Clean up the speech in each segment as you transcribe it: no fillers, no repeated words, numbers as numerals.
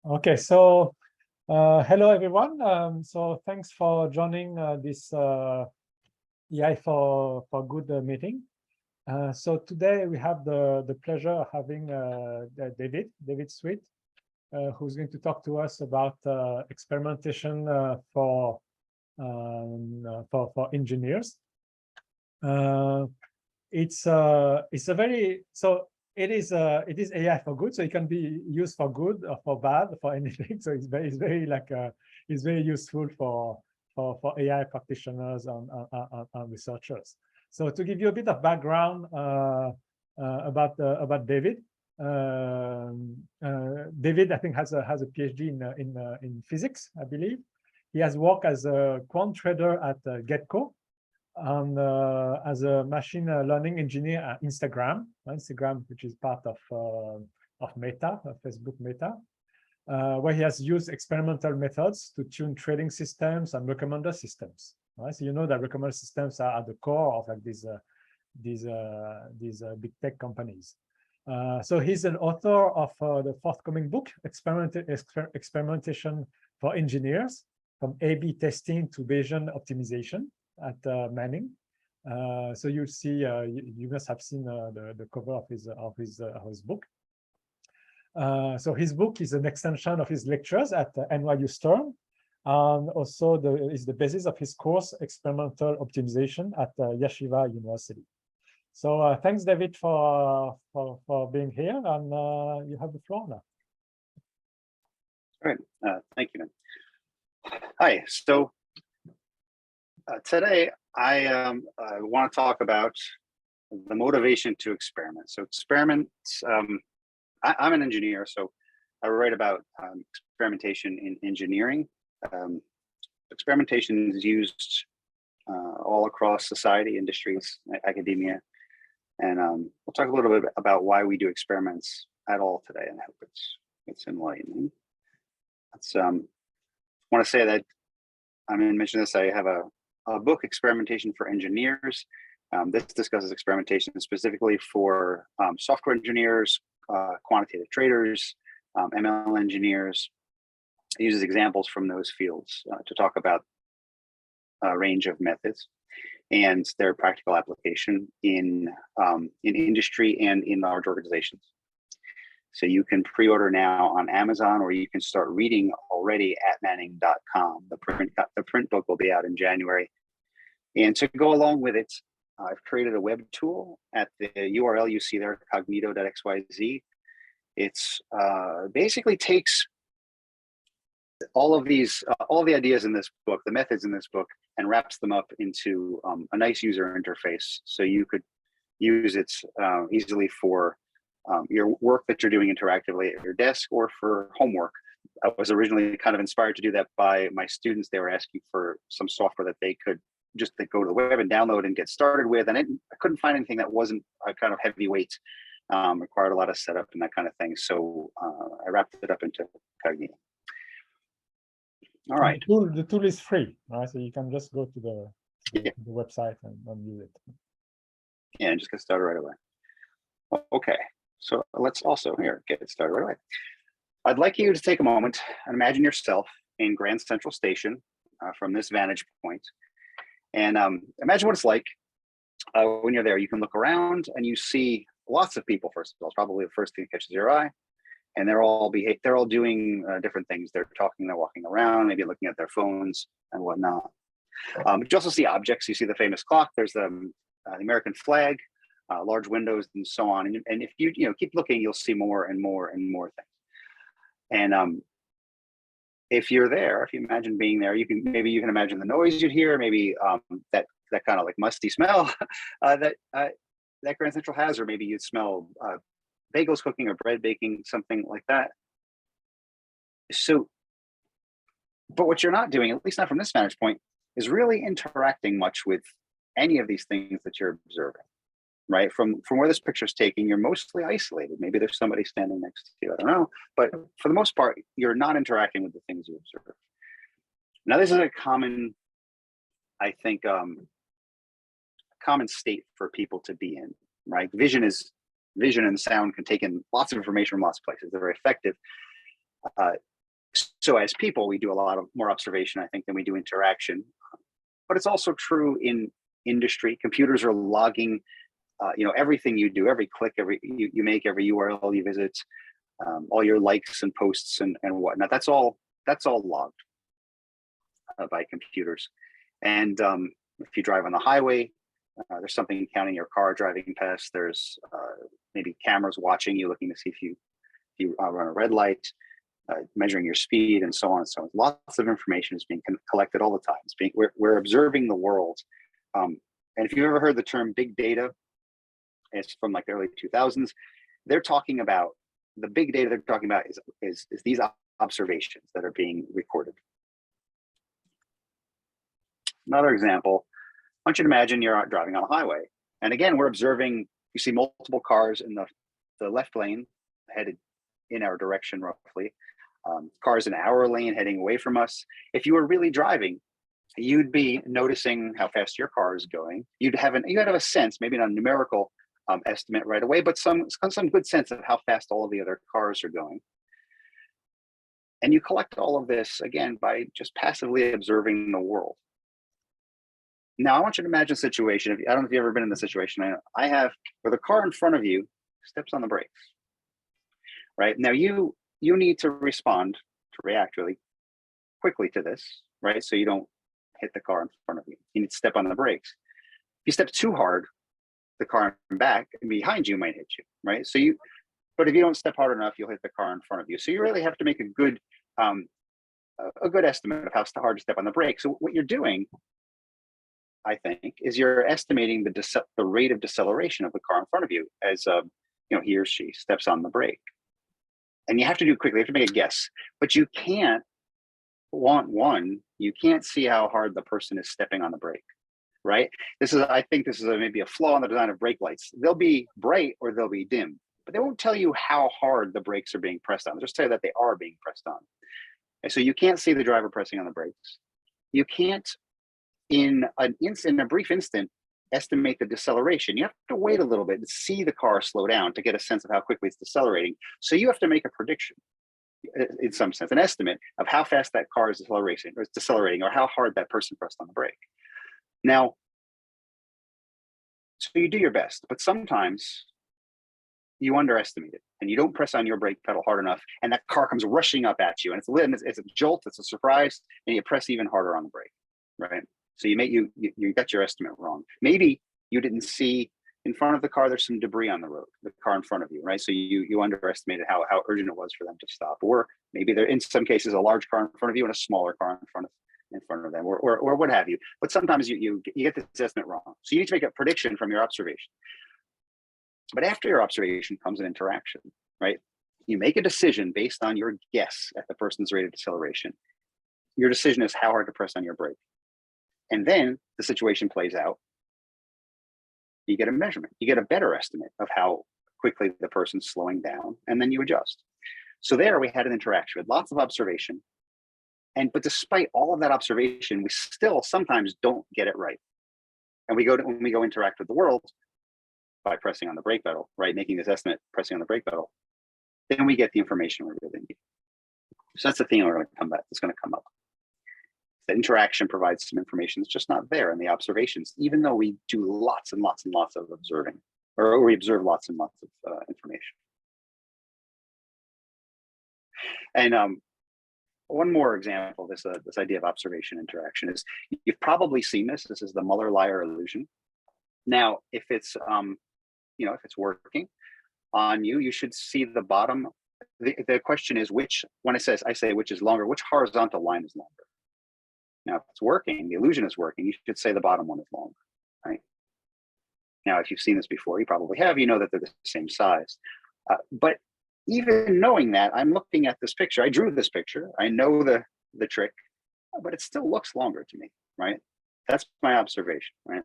Okay, so hello everyone. So thanks for joining this EI for Good meeting. So today we have the pleasure of having David Sweet, who's going to talk to us about experimentation for engineers. It's a very it is AI for good, so it can be used for good or for bad, for anything. So it's very useful for AI practitioners and researchers. So to give you a bit of background about David, David I think has a PhD in physics, I believe. He has worked as a quant trader at Getco, and as a machine learning engineer at Instagram, which is part of Meta, Facebook Meta, where he has used experimental methods to tune trading systems and recommender systems. Right? So you know that recommender systems are at the core of like these big tech companies. So he's an author of the forthcoming book, Experimentation for Engineers, from A/B testing to Bayesian optimization, at Manning. So you'll see, you must have seen the cover of his book. So his book is an extension of his lectures at NYU Stern, and also is the basis of his course Experimental Optimization at Yeshiva University. So thanks, David, for being here, and you have the floor now. All right, thank you, man. Hi, so today I want to talk about the motivation to experiment. So experiments, I'm an engineer, so I write about experimentation in engineering. Experimentation is used all across society, industries, academia, and we'll talk a little bit about why we do experiments at all today, and I hope it's enlightening. I want to say that I'm going to mention this. I have a book, Experimentation for Engineers. This discusses experimentation specifically for software engineers, quantitative traders, ML engineers. It uses examples from those fields to talk about a range of methods and their practical application in industry and in large organizations. So you can pre-order now on Amazon, or you can start reading already at manning.com. The print book will be out in January. And to go along with it, I've created a web tool at the URL you see there, cognito.xyz. It's basically takes all of the ideas in this book, the methods in this book, and wraps them up into a nice user interface. So you could use it easily for your work that you're doing interactively at your desk, or for homework. I was originally kind of inspired to do that by my students. They were asking for some software that they could just go to the web and download and get started with, and I couldn't find anything that wasn't a kind of heavyweight, required a lot of setup and that kind of thing. So I wrapped it up into Cognito. All right. The tool is free, right? So you can just go to the website and use it. Yeah, and just get started right away. Okay, so let's also get started right away. I'd like you to take a moment and imagine yourself in Grand Central Station from this vantage point. And imagine what it's like when you're there. You can look around and you see lots of people. First of all, it's probably the first thing that catches your eye. And they're all doing different things. They're talking, they're walking around, maybe looking at their phones and whatnot. But you also see objects. You see the famous clock. There's the American flag, large windows, and so on. And if you keep looking, you'll see more and more and more things. And if you're there, if you imagine being there, you can imagine the noise you'd hear, maybe that kind of like musty smell that Grand Central has, or maybe you'd smell bagels cooking or bread baking, something like that. So, but what you're not doing, at least not from this vantage point, is really interacting much with any of these things that you're observing, right? From where this picture is taken, you're mostly isolated. Maybe there's somebody standing next to you, I don't know. But for the most part, you're not interacting with the things you observe. Now, this is a common, I think, common state for people to be in, right? Vision and sound can take in lots of information from lots of places. They're very effective. So as people, we do a lot of more observation, I think, than we do interaction. But it's also true in industry. Computers are logging, everything you do, every click, you make, every URL you visit, all your likes and posts and whatnot. That's all logged by computers. And if you drive on the highway, there's something counting your car driving past. There's maybe cameras watching you, looking to see if you run a red light, measuring your speed, and so on and so on. Lots of information is being collected all the time. We're observing the world. And if you've ever heard the term big data, it's from like the early 2000s. They're talking about the big data they're talking about is these observations that are being recorded. Another example, I want you to imagine you're out driving on a highway. And again, we're observing, you see multiple cars in the left lane headed in our direction roughly. Cars in our lane heading away from us. If you were really driving, you'd be noticing how fast your car is going. You'd have a sense, maybe not a numerical estimate right away, but some good sense of how fast all of the other cars are going. And you collect all of this again by just passively observing the world. Now, I want you to imagine a situation. I don't know if you've ever been in this situation. I have, where the car in front of you steps on the brakes. Right now, you need to react really quickly to this, right? So you don't hit the car in front of you. You need to step on the brakes. If you step too hard, the car in back and behind you might hit you, right? But if you don't step hard enough, you'll hit the car in front of you. So you really have to make a good estimate of how hard to step on the brake. So what you're doing, I think, is you're estimating the rate of deceleration of the car in front of you as he or she steps on the brake. And you have to do it quickly. You have to make a guess, but you can't see how hard the person is stepping on the brake, right? I think this is maybe a flaw in the design of brake lights. They'll be bright or they'll be dim, but they won't tell you how hard the brakes are being pressed on. They'll just tell you that they are being pressed on. And so you can't see the driver pressing on the brakes. You can't, in a brief instant, estimate the deceleration. You have to wait a little bit and see the car slow down to get a sense of how quickly it's decelerating. So you have to make a prediction, in some sense, an estimate of how fast that car is decelerating, or how hard that person pressed on the brake. Now, so you do your best, but sometimes you underestimate it and you don't press on your brake pedal hard enough, and that car comes rushing up at you, and it's a jolt, it's a surprise, and you press even harder on the brake, right? So you got your estimate wrong. Maybe you didn't see in front of the car there's some debris on the road, the car in front of you, right? So you underestimated how urgent it was for them to stop. Or maybe there, in some cases, a large car in front of you and a smaller car in front of them, or what have you. But sometimes you get this estimate wrong. So you need to make a prediction from your observation. But after your observation comes an interaction, right? You make a decision based on your guess at the person's rate of deceleration. Your decision is how hard to press on your brake. And then the situation plays out. You get a measurement. You get a better estimate of how quickly the person's slowing down, and then you adjust. So there we had an interaction with lots of observation. But despite all of that observation, we still sometimes don't get it right. And when we go interact with the world by pressing on the brake pedal, right? Making this estimate, pressing on the brake pedal, then we get the information we really need. So that's the thing that's going to come up. The interaction provides some information that's just not there in the observations, even though we do lots and lots and lots of observing, or we observe lots and lots of information. And one more example, this idea of observation interaction is, you've probably seen this. This is the Muller-Lyer illusion. Now, if it's if it's working on you, you should see the bottom. The question is when I say which is longer, which horizontal line is longer? Now, if it's working, the illusion is working, you should say the bottom one is longer, right? Now, if you've seen this before, you probably have, you know that they're the same size. But even knowing that, I'm looking at this picture. I drew this picture. I know the trick, but it still looks longer to me, right? That's my observation, right?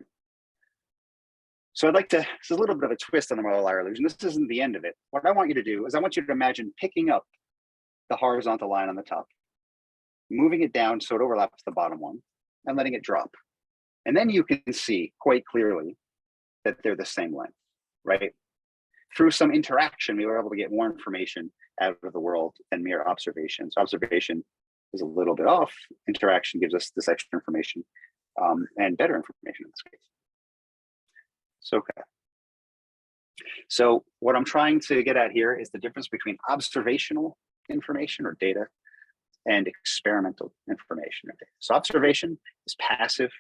So this is a little bit of a twist on the Muller-Lyer illusion. This isn't the end of it. What I want you to do is I want you to imagine picking up the horizontal line on the top, moving it down so it overlaps the bottom one, and letting it drop. And then you can see quite clearly that they're the same length, right? through some interaction, we were able to get more information out of the world than mere observation. So observation is a little bit off. Interaction gives us this extra information and better information in this case. So, okay. So what I'm trying to get at here is the difference between observational information or data and experimental information or data. So observation is passive.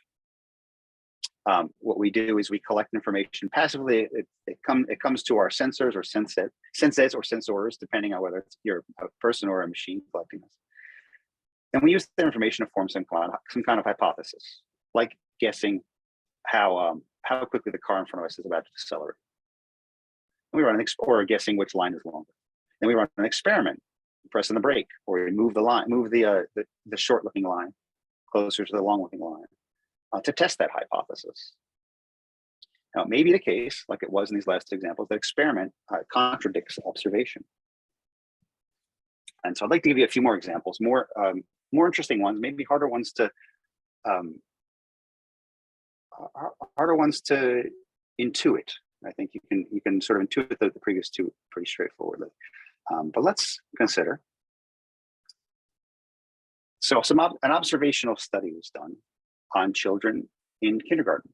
What we do is we collect information passively. It comes to our sensors or senses or sensors, depending on whether you're a person or a machine collecting this. And we use that information to form some kind of hypothesis, like guessing how quickly the car in front of us is about to decelerate. And we run or guessing which line is longer. Then we run an experiment, pressing the brake, or we move the line, move the short-looking line closer to the long-looking line to test that hypothesis. Now, it may be the case, like it was in these last examples, that experiment contradicts observation. And so I'd like to give you a few more examples, more interesting ones, maybe harder ones to intuit. I think you can sort of intuit the previous two pretty straightforwardly. But let's consider. So an observational study was done on children in kindergarten,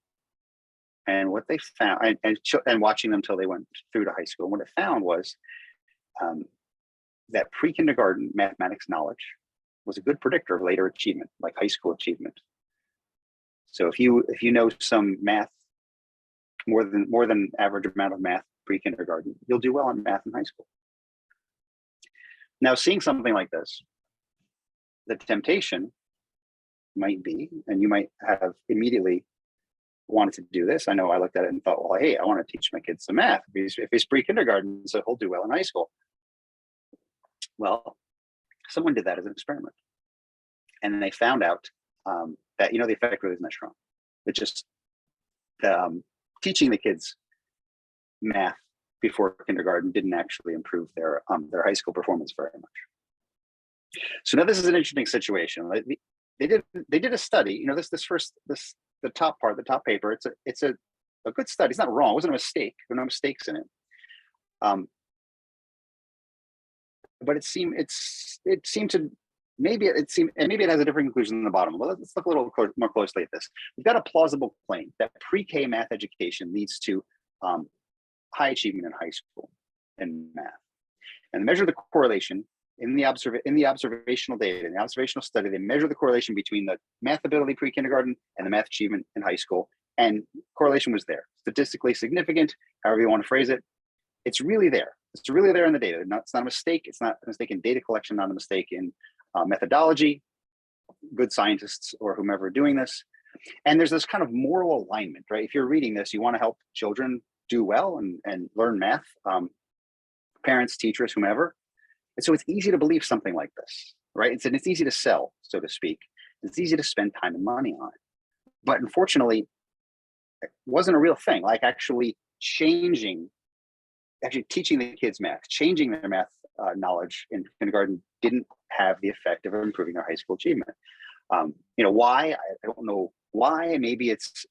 and what they found, and watching them until they went through to high school. And what it found was that pre-kindergarten mathematics knowledge was a good predictor of later achievement, like high school achievement. So if you know some math, more than average amount of math pre-kindergarten, you'll do well in math in high school. Now, seeing something like this, the temptation might be, and you might have immediately wanted to do this. I know I looked at it and thought, well, hey, I want to teach my kids some math. If he's pre-kindergarten, so he'll do well in high school. Well, someone did that as an experiment, and they found out that the effect really isn't that strong. It's just teaching the kids math before kindergarten didn't actually improve their high school performance very much. So now this is an interesting situation. They did a study. The top paper. It's a good study. It's not wrong. It wasn't a mistake. There were no mistakes in it. But it seemed to maybe it has a different conclusion than the bottom. Well, let's look a little more closely at this. We've got a plausible claim that pre-K math education leads to high achievement in high school in math, and measure the correlation in the observational data. In the observational study, they measure the correlation between the math ability pre-kindergarten and the math achievement in high school, and correlation was there, statistically significant, however you want to phrase it. It's really there. It's really there in the data. It's not a mistake. It's not a mistake in data collection, not a mistake in methodology, good scientists or whomever doing this. And there's this kind of moral alignment, right? If you're reading this, you want to help children do well and learn math, parents, teachers, whomever. And so it's easy to believe something like this, right? It's easy to sell, so to speak. It's easy to spend time and money on it. But unfortunately, it wasn't a real thing, like actually teaching the kids math, changing their math knowledge in kindergarten didn't have the effect of improving their high school achievement. Why? I don't know why. Maybe it's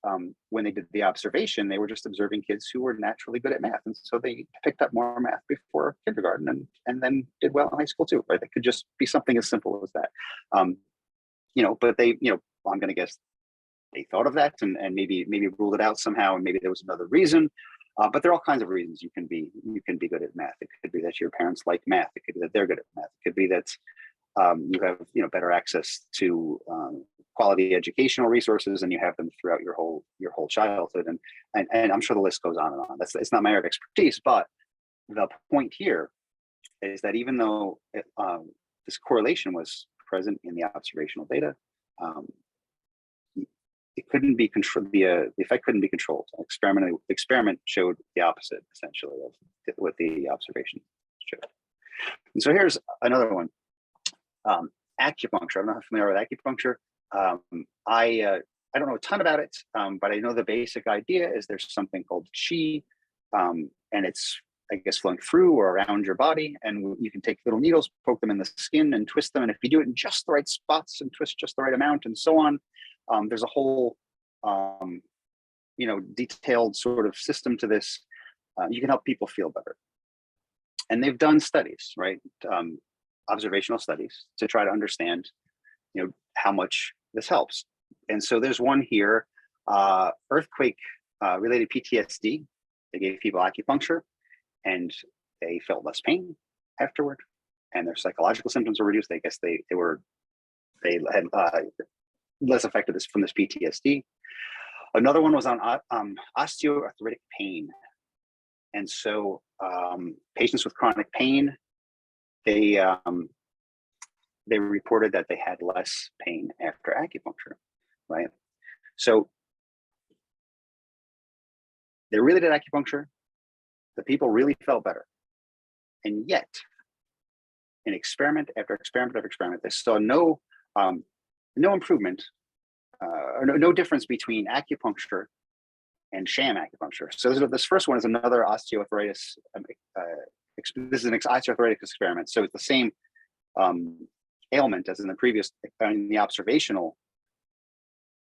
when they did the observation, they were just observing kids who were naturally good at math. And so they picked up more math before kindergarten and then did well in high school too, right? It could just be something as simple as that. But they, I'm going to guess they thought of that and maybe ruled it out somehow. And maybe there was another reason. But there are all kinds of reasons you can be good at math. It could be that your parents like math. It could be that they're good at math. It could be that you have better access to quality educational resources, and you have them throughout your whole childhood. And I'm sure the list goes on and on. It's not my area of expertise, but the point here is that even though this correlation was present in the observational data, it couldn't be controlled. The effect couldn't be controlled. The experiment showed the opposite, essentially, of what the observation showed. And so here's another one. Acupuncture. I don't know how familiar with acupuncture. I don't know a ton about it, but I know the basic idea is there's something called qi, and it's, I guess, flowing through or around your body, and you can take little needles, poke them in the skin, and twist them. And if you do it in just the right spots and twist just the right amount, and so on, there's a whole, detailed sort of system to this. you can help people feel better. And they've done studies, right? Observational studies to try to understand, how much this helps. And so there's one here, earthquake related PTSD. They gave people acupuncture and they felt less pain afterward, and their psychological symptoms were reduced. I guess they had less affected from this PTSD. Another one was on osteoarthritic pain. And so patients with chronic pain, they reported that they had less pain after acupuncture, right? So they really did acupuncture. The people really felt better. And yet, in experiment after experiment after experiment, they saw no improvement, or no difference between acupuncture and sham acupuncture. So this first one is another osteoarthritis. This is an osteoarthritis experiment. So it's the same ailment as in the observational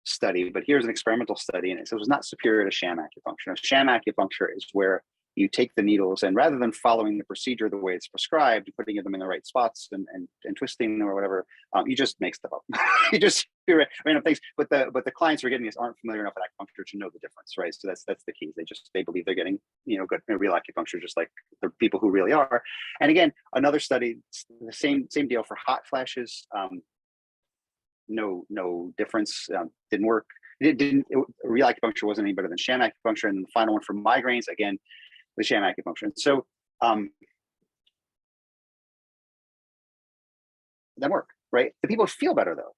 study, but here's an experimental study, and it says it was not superior to sham acupuncture. Now, sham acupuncture is where you take the needles and rather than following the procedure the way it's prescribed, putting them in the right spots and twisting them or whatever, you just make stuff up. You just do random things. But the clients who are getting this aren't familiar enough with acupuncture to know the difference, right? So that's the key. They believe they're getting good real acupuncture, just like the people who really are. And again, another study, the same deal for hot flashes. No difference. Didn't work. Real acupuncture wasn't any better than sham acupuncture. And then the final one for migraines, again, the sham acupuncture. And so that work, right? The people feel better though.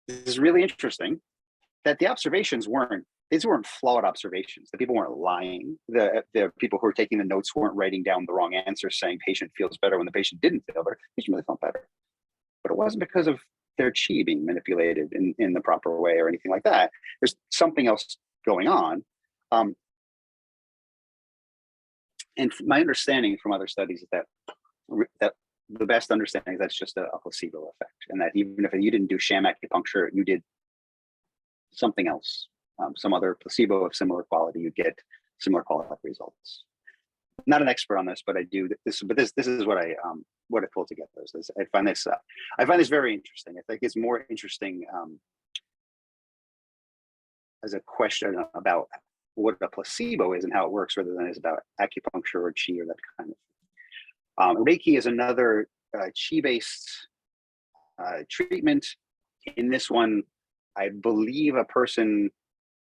This is really interesting that the observations weren't flawed observations. The people weren't lying. The people who were taking the notes weren't writing down the wrong answers saying patient feels better when the patient didn't feel better. The patient really felt better. But it wasn't because of their chi being manipulated in the proper way or anything like that. There's something else going on. And my understanding from other studies is that the best understanding is that's just a placebo effect, and that even if you didn't do sham acupuncture, you did something else, some other placebo of similar quality, you'd get similar quality results. I'm not an expert on this, but I do this. But this is what I pulled together. I find this very interesting. I think it's more interesting as a question about what a placebo is and how it works, rather than it's about acupuncture or chi or that kind of thing. Reiki is another chi-based treatment. In this one, I believe a person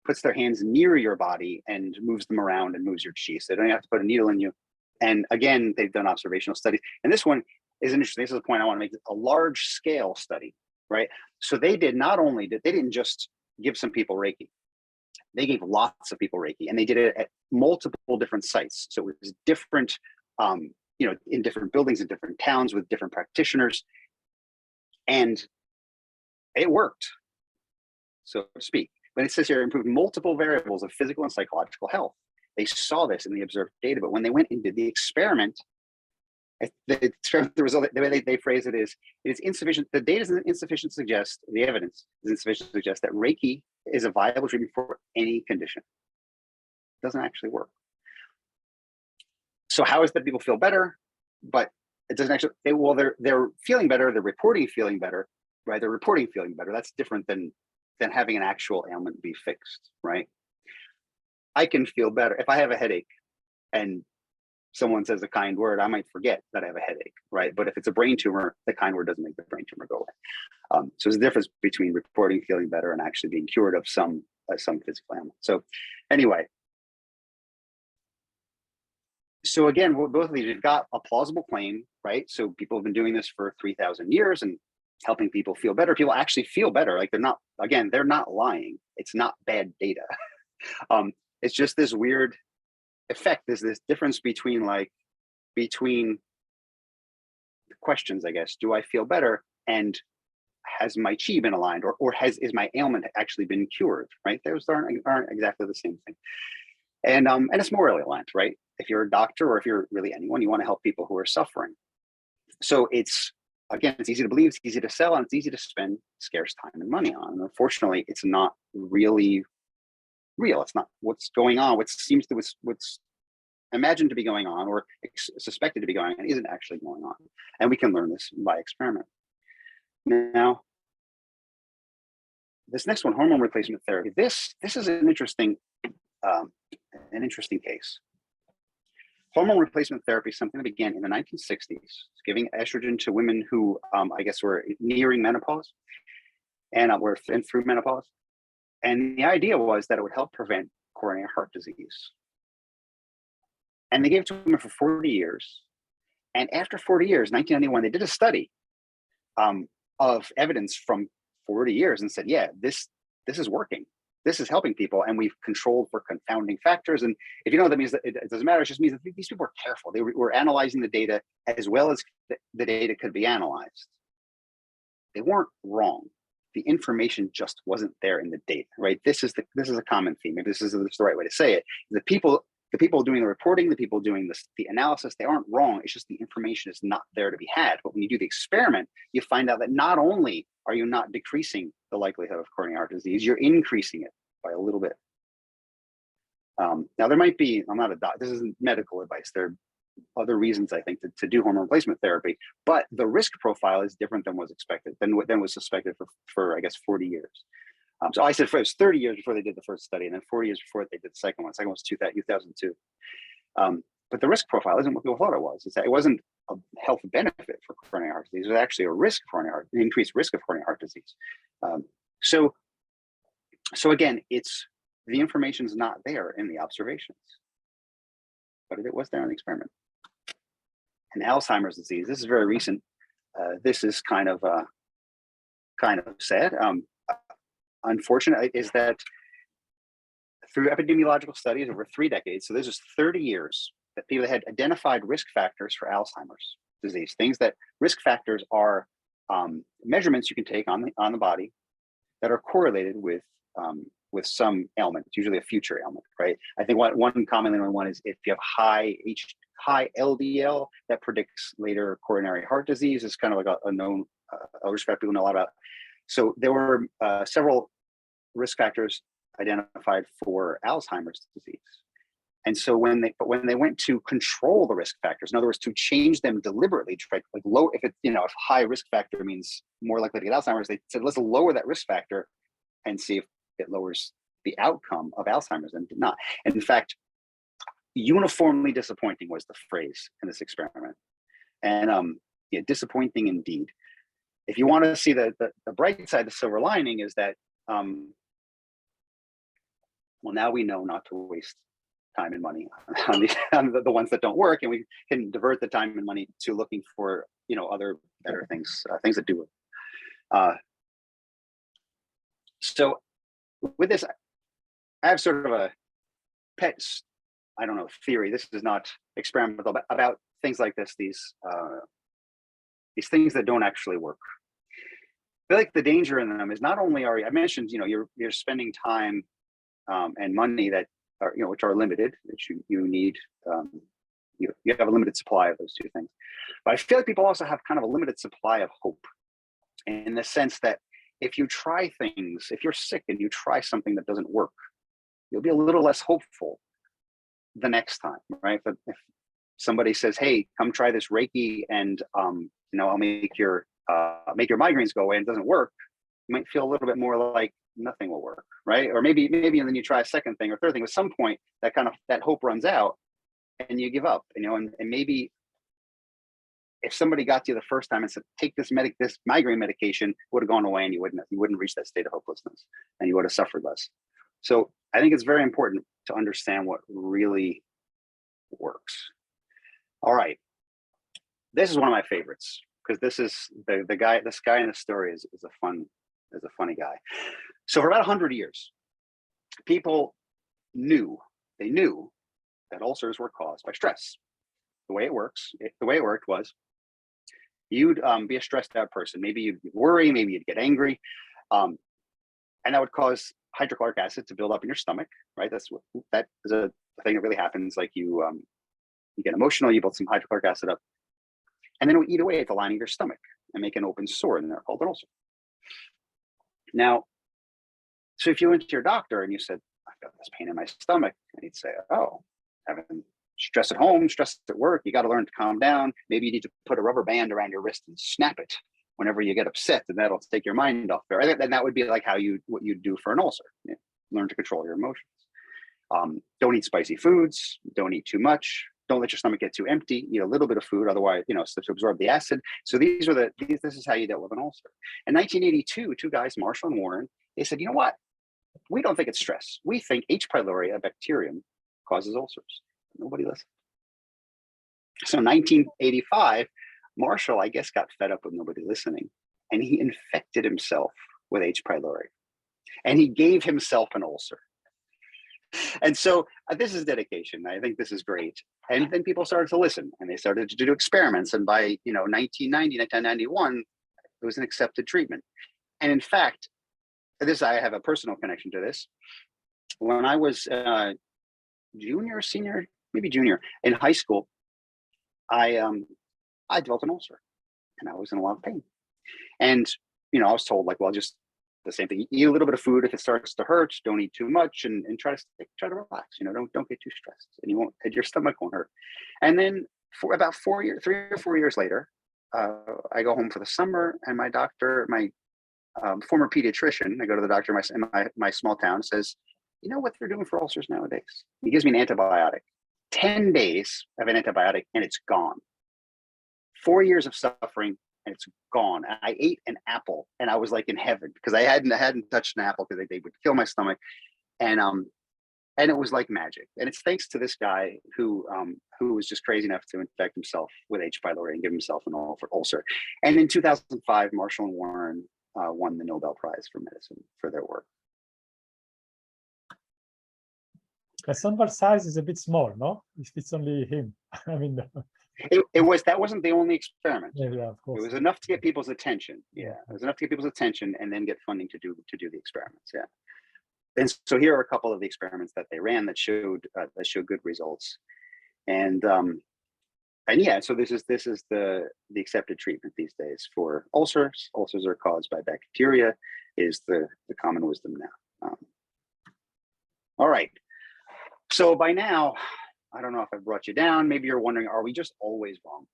puts their hands near your body and moves them around and moves your chi. So they don't have to put a needle in you. And again, they've done observational studies. And this one is interesting. This is the point I want to make. A large scale study, right? So they didn't just give some people Reiki. They gave lots of people Reiki, and they did it at multiple different sites. So it was different, in different buildings, in different towns with different practitioners. And it worked, so to speak. But it says here, improved multiple variables of physical and psychological health. They saw this in the observed data, but when they went into the experiment, the result, the way they phrase it is insufficient. The data is insufficient to suggest, the evidence is insufficient to suggest that Reiki is a viable treatment for any condition. It doesn't actually work. So how is that people feel better? But it doesn't actually, they're feeling better, they're reporting feeling better, right? They're reporting feeling better. That's different than having an actual ailment be fixed, right? I can feel better if I have a headache and someone says a kind word, I might forget that I have a headache, right? But if it's a brain tumor, the kind word doesn't make the brain tumor go away. So there's a difference between reporting feeling better and actually being cured of some physical ailment. So anyway, so again, both of these, we've got a plausible claim, right? So people have been doing this for 3,000 years and helping people feel better. People actually feel better. Like they're not lying. It's not bad data. It's just this weird effect. There's this difference between questions, I guess. Do I feel better? And has my chi been aligned, or is my ailment actually been cured? Right? Those aren't exactly the same thing. And it's morally aligned, right? If you're a doctor or if you're really anyone, you want to help people who are suffering. So it's easy to believe, it's easy to sell, and it's easy to spend scarce time and money on. And unfortunately, it's not really real. It's not what's going on. What's imagined to be going on or suspected to be going on isn't actually going on. And we can learn this by experiment. Now, this next one, hormone replacement therapy, this is an interesting case. Hormone replacement therapy is something that began in the 1960s, giving estrogen to women who I guess were nearing menopause and were through menopause. And the idea was that it would help prevent coronary heart disease. And they gave it to women for 40 years. And after 40 years, 1991, they did a study of evidence from 40 years and said, yeah, this is working. This is helping people, and we've controlled for confounding factors. And if you know what that means, that it doesn't matter. It just means that these people were careful. They were analyzing the data as well as the data could be analyzed. They weren't wrong. The information just wasn't there in the data, right? This is a common theme. Maybe this is the right way to say it. The people doing the reporting, the people doing the analysis, they aren't wrong. It's just the information is not there to be had. But when you do the experiment, you find out that not only are you not decreasing the likelihood of coronary heart disease, you're increasing it by a little bit. Now there might be, I'm not a doctor, this isn't medical advice. There are other reasons I think to do hormone replacement therapy, but the risk profile is different than was expected, than was suspected for I guess 40 years. So I said it was 30 years before they did the first study, and then 40 years before they did the second one. The second one was 2002. But the risk profile isn't what people thought it was. It's that it wasn't a health benefit for coronary heart disease. It was actually a risk for an increased risk of coronary heart disease. So again, the information is not there in the observations, but it was there in the experiment. And Alzheimer's disease, this is very recent. This is kind of sad. Unfortunate is that through epidemiological studies over 3 decades, so this is 30 years, that people had identified risk factors for Alzheimer's disease. Things that risk factors are measurements you can take on the body that are correlated with some ailment. It's usually a future ailment, right? I think one commonly known one is if you have high LDL, that predicts later coronary heart disease. Is kind of like a known risk factor people know a lot about. So there were several risk factors identified for Alzheimer's disease. And so when they went to control the risk factors, in other words, to change them deliberately, to try, like low, if high risk factor means more likely to get Alzheimer's, they said let's lower that risk factor and see if it lowers the outcome of Alzheimer's, and did not. And in fact, uniformly disappointing was the phrase in this experiment. And yeah, disappointing indeed. If you want to see the bright side, the silver lining is that, well, now we know not to waste time and money on the ones that don't work, and we can divert the time and money to looking for other better things, things that do work. So with this, I have sort of a pet, I don't know, theory. This is not experimental, but about things like this, these things that don't actually work. I feel like the danger in them is not only I mentioned, you're spending time and money that are, which are limited, which you need, you have a limited supply of those two things. But I feel like people also have kind of a limited supply of hope, in the sense that if you try things, if you're sick and you try something that doesn't work, you'll be a little less hopeful the next time, right? But if somebody says, hey, come try this Reiki and I'll make your migraines go away, and it doesn't work, you might feel a little bit more like nothing will work, right? Or maybe and then you try a second thing or third thing. At some point that hope runs out and you give up, and maybe if somebody got to you the first time and said, take this migraine medication, would have gone away, and you wouldn't reach that state of hopelessness, and you would have suffered less. So I think it's very important to understand what really works. All right. This is one of my favorites, because this is this guy in the story is a funny guy. So for about 100 years, people knew that ulcers were caused by stress. The way it worked was you'd be a stressed out person. Maybe you'd worry, maybe you'd get angry. And that would cause hydrochloric acid to build up in your stomach, right? That is a thing that really happens. Like you get emotional, you build some hydrochloric acid up, and then it would eat away at the lining of your stomach and make an open sore in there called an ulcer. Now, so if you went to your doctor and you said, I've got this pain in my stomach, and he'd say, oh, having stress at home, stress at work, you got to learn to calm down. Maybe you need to put a rubber band around your wrist and snap it whenever you get upset, and that'll take your mind off there. And that would be like what you'd do for an ulcer. You know, learn to control your emotions. Don't eat spicy foods. Don't eat too much. Don't let your stomach get too empty. Eat a little bit of food, otherwise, you know, to absorb the acid. So this is how you dealt with an ulcer. In 1982, two guys, Marshall and Warren, they said, you know what? We don't think it's stress. We think H. pylori, a bacterium, causes ulcers. Nobody listened. So in 1985, Marshall, I guess, got fed up with nobody listening, and he infected himself with H. pylori, and he gave himself an ulcer. And so this is dedication. I think this is great. And then people started to listen, and they started to do experiments. And by 1990, 1991, it was an accepted treatment. And in fact, I have a personal connection to this. When I was junior in high school, I developed an ulcer, and I was in a lot of pain. And I was told, like, well, just the same thing. Eat a little bit of food. If it starts to hurt, don't eat too much, and try to relax. Don't get too stressed, and your stomach won't hurt. And then for about 3 or 4 years later, I go home for the summer, and my doctor, my former pediatrician, I go to the doctor in my small town, says, you know what they're doing for ulcers nowadays? He gives me an antibiotic. 10 days of an antibiotic, and it's gone. 4 years of suffering, and it's gone. I ate an apple, and I was like in heaven, because I hadn't touched an apple, because they would kill my stomach, and it was like magic. And it's thanks to this guy who was just crazy enough to infect himself with H. pylori and give himself an ulcer. And in 2005, Marshall and Warren won the Nobel Prize for medicine for their work. The sample size is a bit small, no? If it's only him, I mean. That wasn't the only experiment. Yeah, of course. It was enough to get people's attention. Yeah, it was enough to get people's attention, and then get funding to do the experiments. Yeah, and so here are a couple of the experiments that they ran that showed good results, and yeah, so this is the accepted treatment these days for ulcers. Ulcers are caused by bacteria, is the common wisdom now. All right, so by now, I don't know if I've brought you down. Maybe you're wondering, are we just always wrong?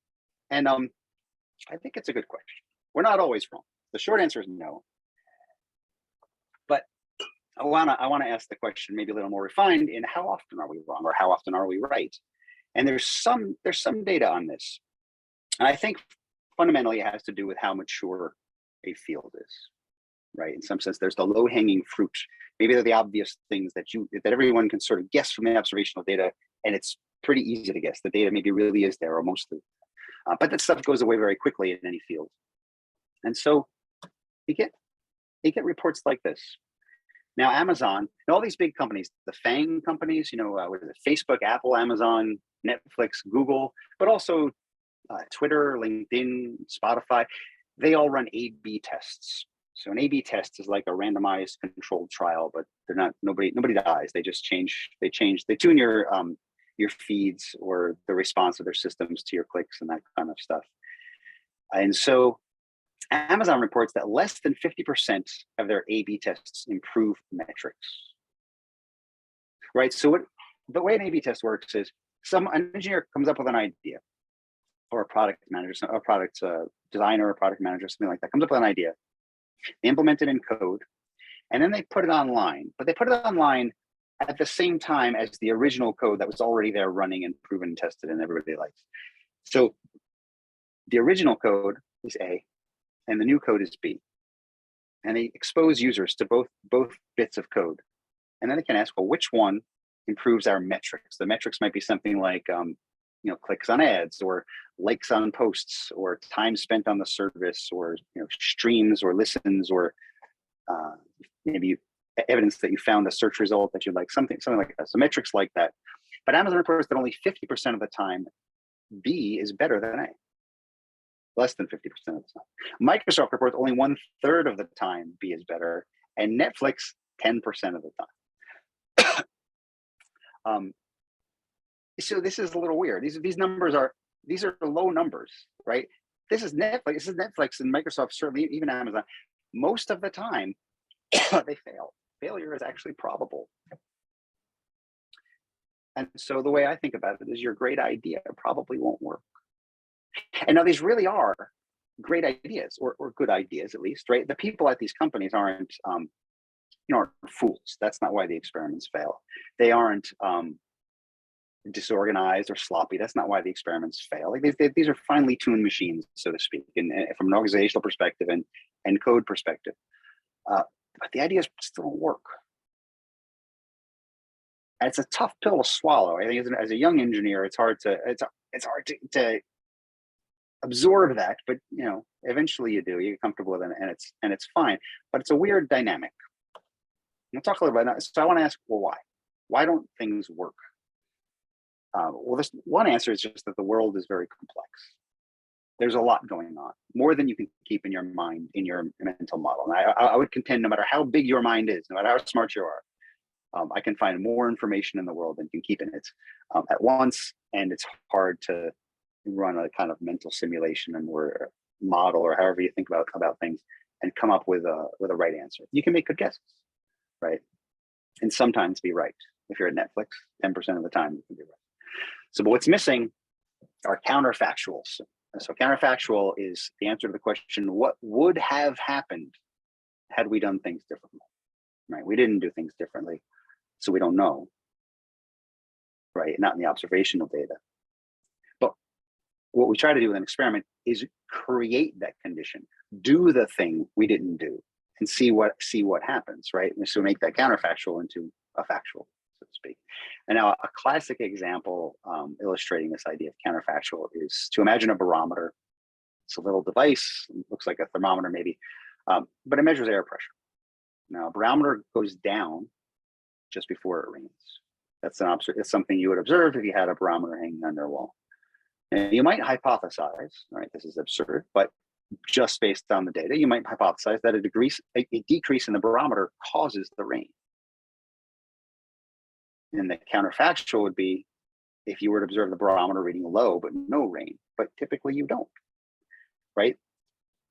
And I think it's a good question. We're not always wrong. The short answer is no. But I wanna ask the question maybe a little more refined in how often are we wrong, or how often are we right? And there's some data on this. And I think fundamentally it has to do with how mature a field is, right? In some sense, there's the low-hanging fruit. Maybe they're the obvious things that everyone can sort of guess from the observational data, and it's pretty easy to guess. The data maybe really is there, or mostly. But that stuff goes away very quickly in any field. And so you get reports like this. Now, Amazon and all these big companies, the FANG companies, what is it, Facebook, Apple, Amazon, Netflix, Google, but also Twitter, LinkedIn, Spotify, they all run A/B tests. So an A/B test is like a randomized controlled trial, but they're not, nobody dies. They just they tune your feeds or the response of their systems to your clicks and that kind of stuff. And so Amazon reports that less than 50% of their A/B tests improve metrics, right? So the way an A/B test works is an engineer comes up with an idea, or a product manager, a product designer, or a product manager, something like that, comes up with an idea. They implement it in code, and then they put it online. But they put it online at the same time as the original code that was already there running and proven and tested and everybody likes. So the original code is A, and the new code is B. And they expose users to both bits of code. And then they can ask, well, which one improves our metrics? The metrics might be something like clicks on ads, or likes on posts, or time spent on the service, or streams or listens, or maybe evidence that you found a search result that you like, something like that. So metrics like that. But Amazon reports that only 50% of the time B is better than A. Less than 50% of the time. Microsoft reports only 1/3 of the time B is better, and Netflix 10% of the time. So this is a little weird. These numbers are low numbers, right? This is Netflix and Microsoft, certainly even Amazon. Most of the time, they fail. Failure is actually probable. And so the way I think about it is your great idea probably won't work. And now these really are great ideas, or good ideas at least, right? The people at these companies aren't, aren't fools. That's not why the experiments fail. They aren't disorganized or sloppy. That's not why the experiments fail. Like these are finely tuned machines, so to speak, and from an organizational perspective and code perspective. But the ideas still don't work. And it's a tough pill to swallow. I think as a young engineer, it's hard to absorb that, but eventually you do. You get comfortable with it, and it's fine. But it's a weird dynamic. We'll talk a little bit about that. So I want to ask, well, why? Why don't things work? Well, this one answer is just that the world is very complex. There's a lot going on, more than you can keep in your mind, in your mental model. And I would contend, no matter how big your mind is, no matter how smart you are, I can find more information in the world than you can keep in it at once, and it's hard to run a kind of mental simulation or model, or however you think about things, and come up with a right answer. You can make good guesses, right, and sometimes be right. If you're at Netflix, 10% of the time you can be right. So, but what's missing are counterfactuals. So counterfactual is the answer to the question, what would have happened had we done things differently, right? We didn't do things differently, so we don't know, right? Not in the observational data. But what we try to do with an experiment is create that condition, do the thing we didn't do, and see what happens, right? And so make that counterfactual into a factual, so to speak. And now a classic example illustrating this idea of counterfactual is to imagine a barometer. It's a little device, looks like a thermometer maybe, but it measures air pressure. Now a barometer goes down just before it rains. It's something you would observe if you had a barometer hanging on your wall. And you might hypothesize, right, this is absurd, but just based on the data, you might hypothesize that a decrease in the barometer causes the rain. And the counterfactual would be if you were to observe the barometer reading low, but no rain, but typically you don't, right?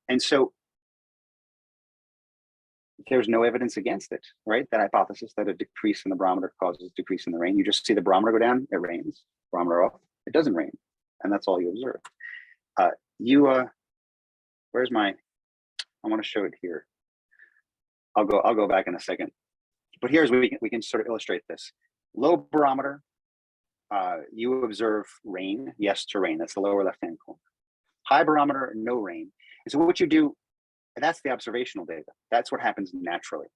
And so there's no evidence against it, right? That hypothesis that a decrease in the barometer causes a decrease in the rain. You just see the barometer go down, it rains. Barometer up, it doesn't rain. And that's all you observe. Where's my, I want to show it here. I'll go back in a second. But here's where we can sort of illustrate this. Low barometer, you observe rain, yes to rain. That's the lower left-hand corner. High barometer, no rain. And so what you do, that's the observational data. That's what happens naturally,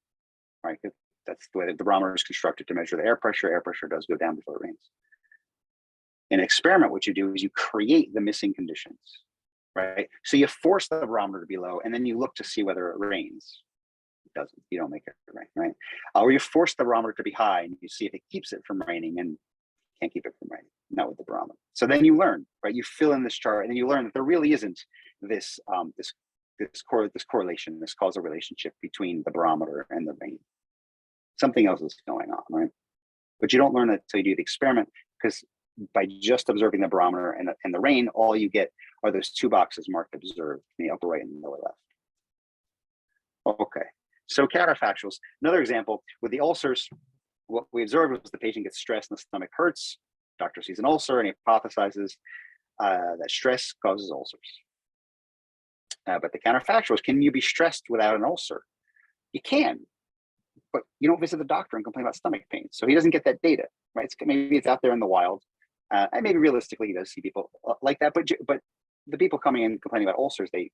right? That's the way that the barometer is constructed to measure the air pressure. Air pressure does go down before it rains. In an experiment, what you do is you create the missing conditions, right? So you force the barometer to be low, and then you look to see whether it rains. It doesn't, you don't make it rain, right? Or you force the barometer to be high, and you see if it keeps it from raining, and can't keep it from raining, not with the barometer. So then you learn, right? You fill in this chart, and then you learn that there really isn't this correlation, this causal relationship between the barometer and the rain. Something else is going on, right? But you don't learn that until you do the experiment, because by just observing the barometer and the rain, all you get are those two boxes marked observed in the upper right and the lower left. Okay, so counterfactuals. Another example with the ulcers, what we observed was the patient gets stressed and the stomach hurts. Doctor sees an ulcer and he hypothesizes that stress causes ulcers. But the counterfactual is, can you be stressed without an ulcer? You can, but you don't visit the doctor and complain about stomach pain. So he doesn't get that data, right? Maybe it's out there in the wild. And maybe realistically, he does see people like that. But the people coming in complaining about ulcers, they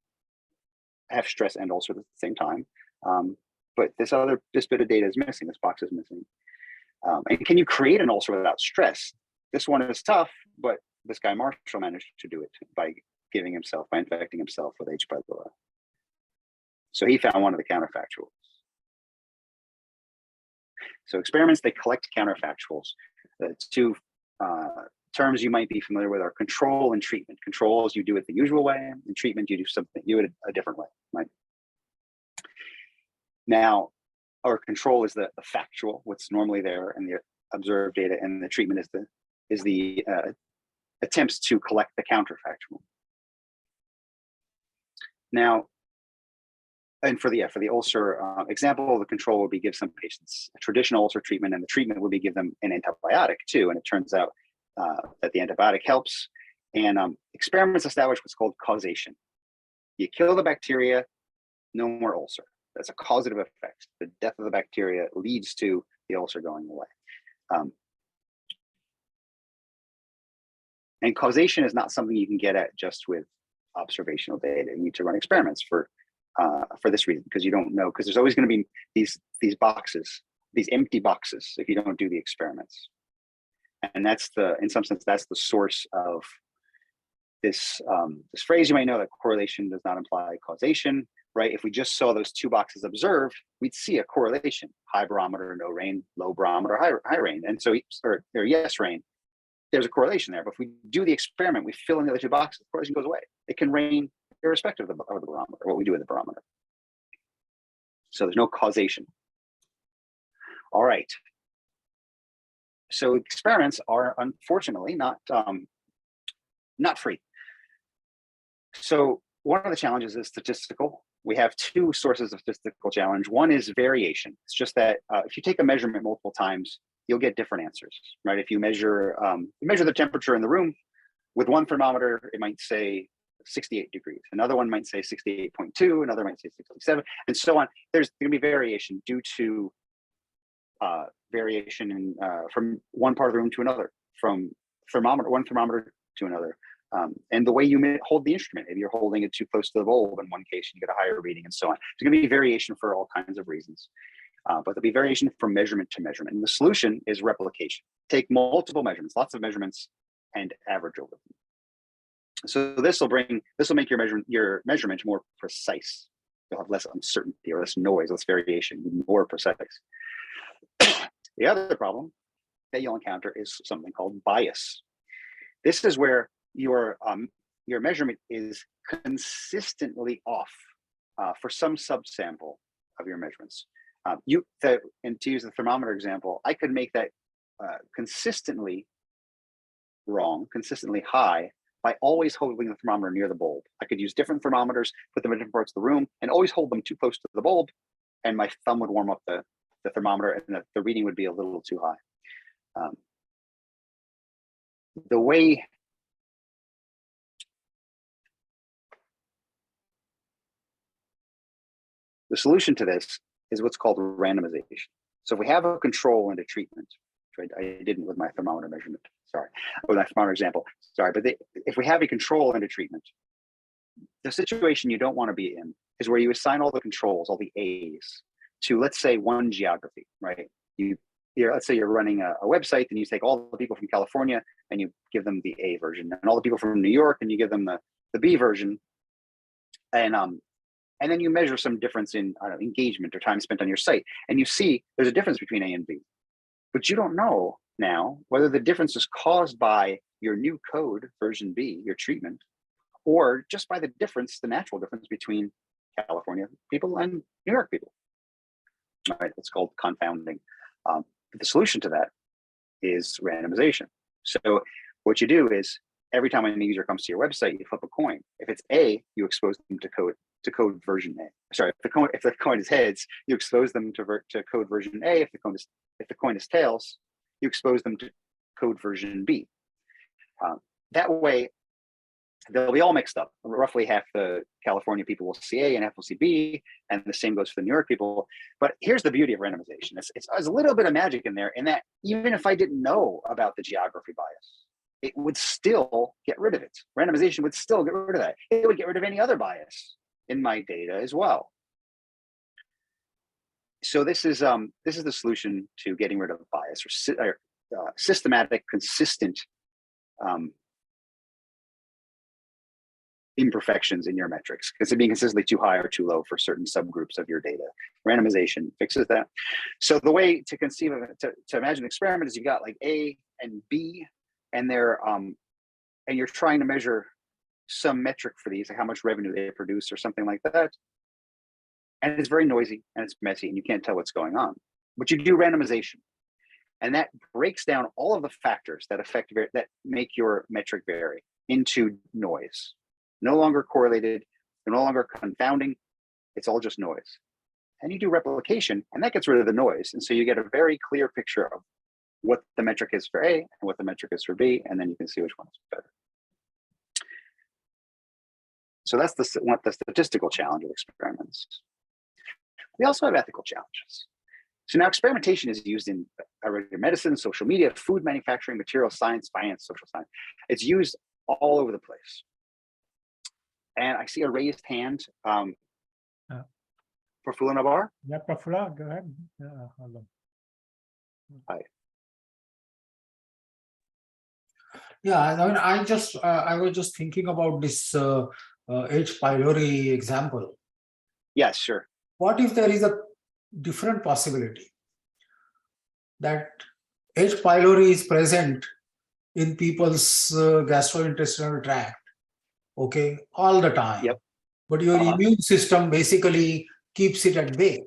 have stress and ulcers at the same time. But this bit of data is missing. This box is missing. And can you create an ulcer without stress? This one is tough, but this guy Marshall managed to do it by infecting himself with H. pylori. So he found one of the counterfactuals. So experiments, they collect counterfactuals. The two terms you might be familiar with are control and treatment. Control is you do it the usual way, and treatment you do a different way, right? Now, our control is the factual, what's normally there in the observed data, and the treatment is the attempts to collect the counterfactual. Now, And for the ulcer example, the control would be give some patients a traditional ulcer treatment, and the treatment would be give them an antibiotic too. And it turns out that the antibiotic helps. And experiments establish what's called causation. You kill the bacteria, no more ulcer. That's a causative effect. The death of the bacteria leads to the ulcer going away. And causation is not something you can get at just with observational data. You need to run experiments for this reason, because you don't know, because there's always going to be these boxes, these empty boxes, if you don't do the experiments. And that's in some sense, that's the source of this phrase. You might know that correlation does not imply causation, right? If we just saw those two boxes observed, we'd see a correlation: high barometer, no rain; low barometer, high rain. And so, or yes, rain. There's a correlation there. But if we do the experiment, we fill in the other two boxes, the correlation goes away. It can rain irrespective of the barometer, what we do with the barometer. So there's no causation. All right. So experiments are unfortunately not free. So one of the challenges is statistical. We have two sources of statistical challenge. One is variation. It's just that if you take a measurement multiple times, you'll get different answers, right? If you measure the temperature in the room with one thermometer, it might say 68 degrees. Another one might say 68.2, another might say 67, and so on. There's going to be variation due to variation in, from one part of the room to another, from one thermometer to another. And the way you hold the instrument, if you're holding it too close to the bulb, in one case, you get a higher reading, and so on. There's going to be variation for all kinds of reasons. But there'll be variation from measurement to measurement. And the solution is replication. Take multiple measurements, lots of measurements, and average over them. So this will make your measurement more precise. You'll have less uncertainty or less noise, less variation, more precise. The other problem that you'll encounter is something called bias. This is where your measurement is consistently off for some subsample of your measurements. And to use the thermometer example, I could make that consistently wrong, consistently high, by always holding the thermometer near the bulb. I could use different thermometers, put them in different parts of the room, and always hold them too close to the bulb, and my thumb would warm up the thermometer, and the reading would be a little too high. The solution to this is what's called randomization. So if we have a control and a treatment, which I didn't with my thermometer measurement, sorry, with my thermometer example, sorry, but if we have a control and a treatment, the situation you don't want to be in is where you assign all the controls, all the A's, to, let's say, one geography, right? Let's say you're running a website, and you take all the people from California and you give them the A version, and all the people from New York and you give them the B version, and then you measure some difference in engagement or time spent on your site, and you see there's a difference between A and B, but you don't know now whether the difference is caused by your new code, version B, your treatment, or just by the natural difference between California people and New York people. All right, it's called confounding. The solution to that is randomization. So what you do is, every time a new user comes to your website, you flip a coin. If it's A, you expose them to code version A. Sorry, if the coin is heads, you expose them to code version A. If the coin is tails, you expose them to code version B. That way, they'll be all mixed up. Roughly half the California people will see A and half will see B, and the same goes for the New York people. But here's the beauty of randomization. It's a little bit of magic in there, in that even if I didn't know about the geography bias, it would still get rid of it. Randomization would still get rid of that. It would get rid of any other bias in my data as well. So this is the solution to getting rid of bias, or systematic, consistent imperfections in your metrics, because it being consistently too high or too low for certain subgroups of your data. Randomization fixes that. So the way to conceive of it, to imagine an experiment, is you've got like A and B, and they're and you're trying to measure some metric for these, like how much revenue they produce or something like that. And it's very noisy and it's messy and you can't tell what's going on. But you do randomization, and that breaks down all of the factors that make your metric vary into noise. No longer correlated, they're no longer confounding, it's all just noise. And you do replication, and that gets rid of the noise. And so you get a very clear picture of what the metric is for A and what the metric is for B, and then you can see which one is better. So that's the statistical challenge of experiments. We also have ethical challenges. So now experimentation is used in regular medicine, social media, food manufacturing, material science, finance, social science. It's used all over the place. And I see a raised hand for Fula Nabar. Yeah, Prafula, go ahead. Hold on. Hi. Yeah, I mean, I was just thinking about this H. pylori example. Yes, sure. What if there is a different possibility that H. pylori is present in people's gastrointestinal tract, okay, all the time? Yep. But your immune system basically keeps it at bay,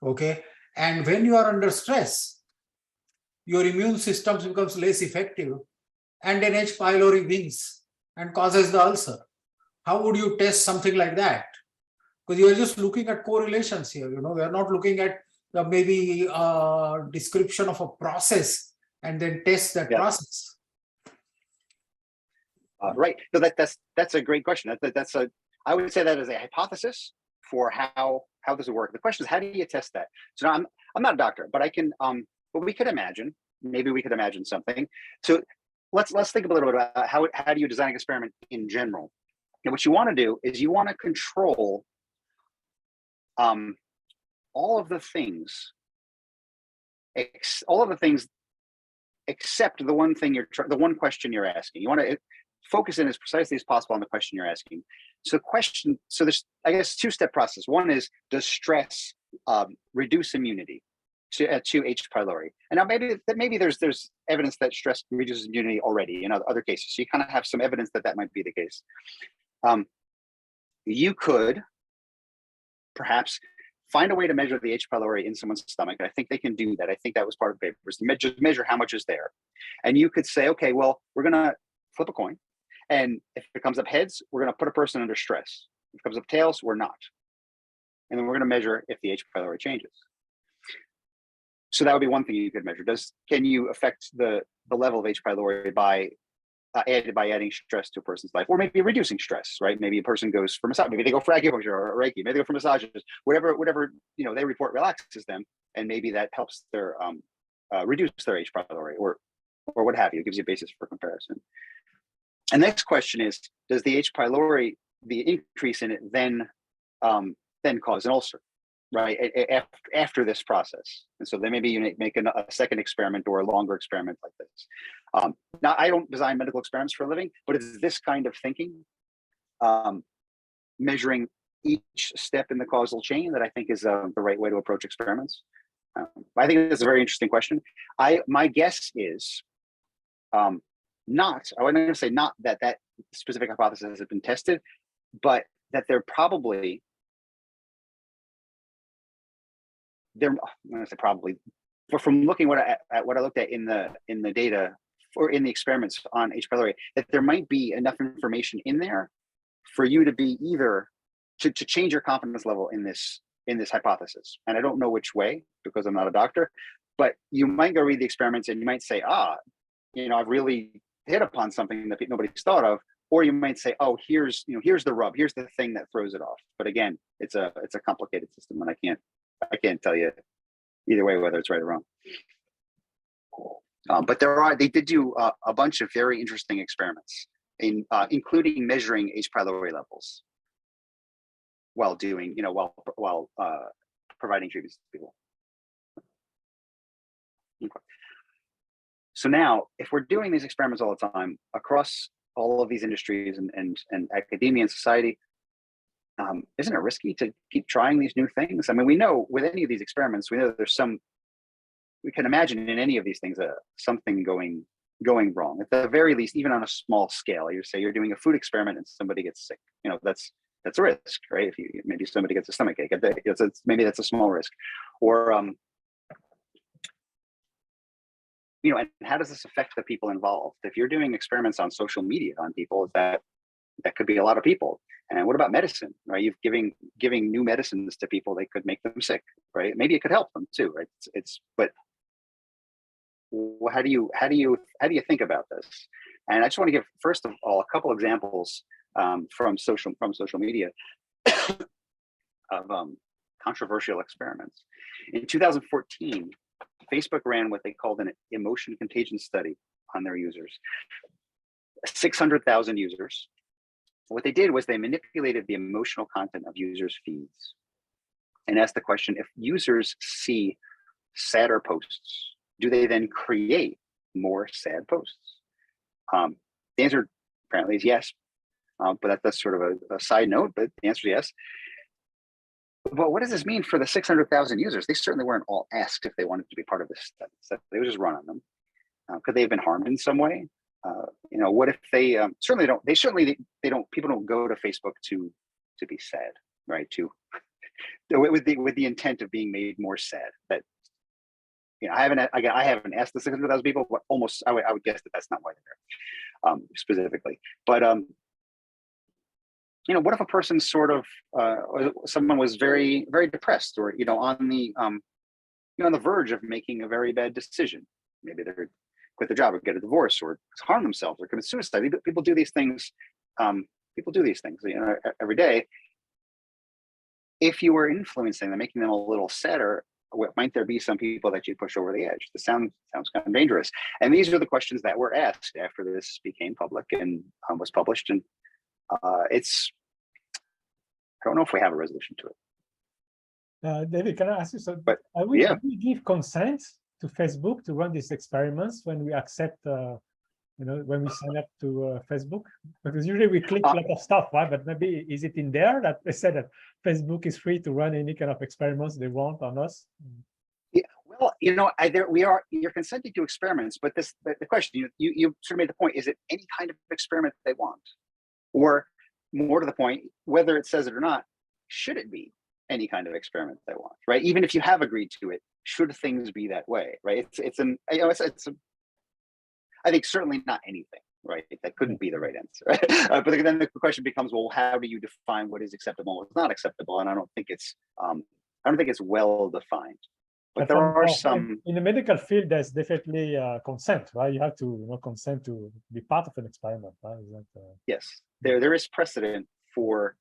okay? And when you are under stress, your immune system becomes less effective, and then H. pylori wins and causes the ulcer. How would you test something like that? Because you are just looking at correlations here. You know, we are not looking at the maybe description of a process and then test that process. Right. So that's a great question. I would say that as a hypothesis for how this would work. The question is, how do you test that? So now I'm not a doctor, but I can but we could imagine, maybe we could imagine something. So let's think a little bit about how do you design an experiment in general. And what you want to do is you want to control all of the things except the one thing the one question you're asking. You want to focus in as precisely as possible on the question you're asking. So there's, I guess, two-step process. One is, does stress reduce immunity to H. pylori? And now maybe there's evidence that stress reduces immunity already in other cases. So you kind of have some evidence that might be the case. You could perhaps find a way to measure the H. pylori in someone's stomach. And I think they can do that. I think that was part of the paper, was to just measure how much is there. And you could say, okay, well, we're going to flip a coin. And if it comes up heads, we're going to put a person under stress. If it comes up tails, we're not. And then we're going to measure if the H. pylori changes. So that would be one thing you could measure. Can you affect the level of H. pylori by adding stress to a person's life, or maybe reducing stress, right? Maybe a person goes for massage, maybe they go for acupuncture or Reiki, maybe they go for massages, whatever they report relaxes them, and maybe that helps their reduce their H. pylori or what have you. It gives you a basis for comparison. And the next question is, does the H. pylori, the increase in it, then cause an ulcer, right? After this process? And so then maybe you make a second experiment or a longer experiment like this. Now, I don't design medical experiments for a living, but it's this kind of thinking, measuring each step in the causal chain, that I think is the right way to approach experiments. I think it's a very interesting question. My guess is I wouldn't going to say not that specific hypothesis has been tested, but that I'm going to say probably, but from looking at what I looked at in the data or in the experiments on H. pylori, that there might be enough information in there for you to be either to change your confidence level in this hypothesis. And I don't know which way, because I'm not a doctor, but you might go read the experiments and you might say, I've really hit upon something that nobody's thought of. Or you might say, oh, here's the rub, here's the thing that throws it off. But again, it's a complicated system, and I can't tell you either way whether it's right or wrong. But they did do a bunch of very interesting experiments, including measuring H. pylori levels while doing, while providing treatments to people. Okay. So now, if we're doing these experiments all the time across all of these industries and academia and society, isn't it risky to keep trying these new things? I mean, we know with any of these experiments, we know there's we can imagine in any of these things something going wrong. At the very least, even on a small scale, you say you're doing a food experiment and somebody gets sick. That's a risk, right? If maybe somebody gets a stomach ache, maybe that's a small risk. Or and how does this affect the people involved? If you're doing experiments on social media on people, is that that could be a lot of people. And what about medicine, right? You've giving new medicines to people, they could make them sick, right? Maybe it could help them too, right? But how do you think about this? And I just want to give, first of all, a couple examples from social media of controversial experiments. In 2014, Facebook ran what they called an emotion contagion study on their users. 600,000 users. What they did was they manipulated the emotional content of users' feeds and asked the question, if users see sadder posts, do they then create more sad posts? The answer apparently is yes, but that's sort of a side note, but the answer is yes. But what does this mean for the 600,000 users? They certainly weren't all asked if they wanted to be part of this study. So they would just run on them. Could they have been harmed in some way? What if they certainly don't? They don't. People don't go to Facebook to be sad, right? With the intent of being made more sad. That I haven't asked the 600,000 people, but almost I would guess that that's not why they're there specifically. But what if a person sort of someone was very, very depressed, or on the verge of making a very bad decision? Maybe they're quit their job or get a divorce or harm themselves or commit suicide. People do these things. Every day. If you were influencing them, making them a little sadder, might there be some people that you push over the edge? This sounds kind of dangerous. And these are the questions that were asked after this became public and was published. And I don't know if we have a resolution to it. David, can I ask you something? But do we give consent to Facebook to run these experiments when we accept, when we sign up to Facebook? Because usually we click a lot of stuff, right? But maybe is it in there that they said that Facebook is free to run any kind of experiments they want on us? Yeah, well, you're consenting to experiments, but the question, you sort of made the point, is it any kind of experiment they want? Or more to the point, whether it says it or not, should it be any kind of experiment they want, right? Even if you have agreed to it, should things be that way, right? I think certainly not anything, right? That couldn't be the right answer. Right? But then the question becomes, well, how do you define what is acceptable and what's not acceptable? And I don't think it's well defined. But there are some in the medical field. There's definitely consent, right? You have to consent to be part of an experiment, right? Is that, yes, there is precedent for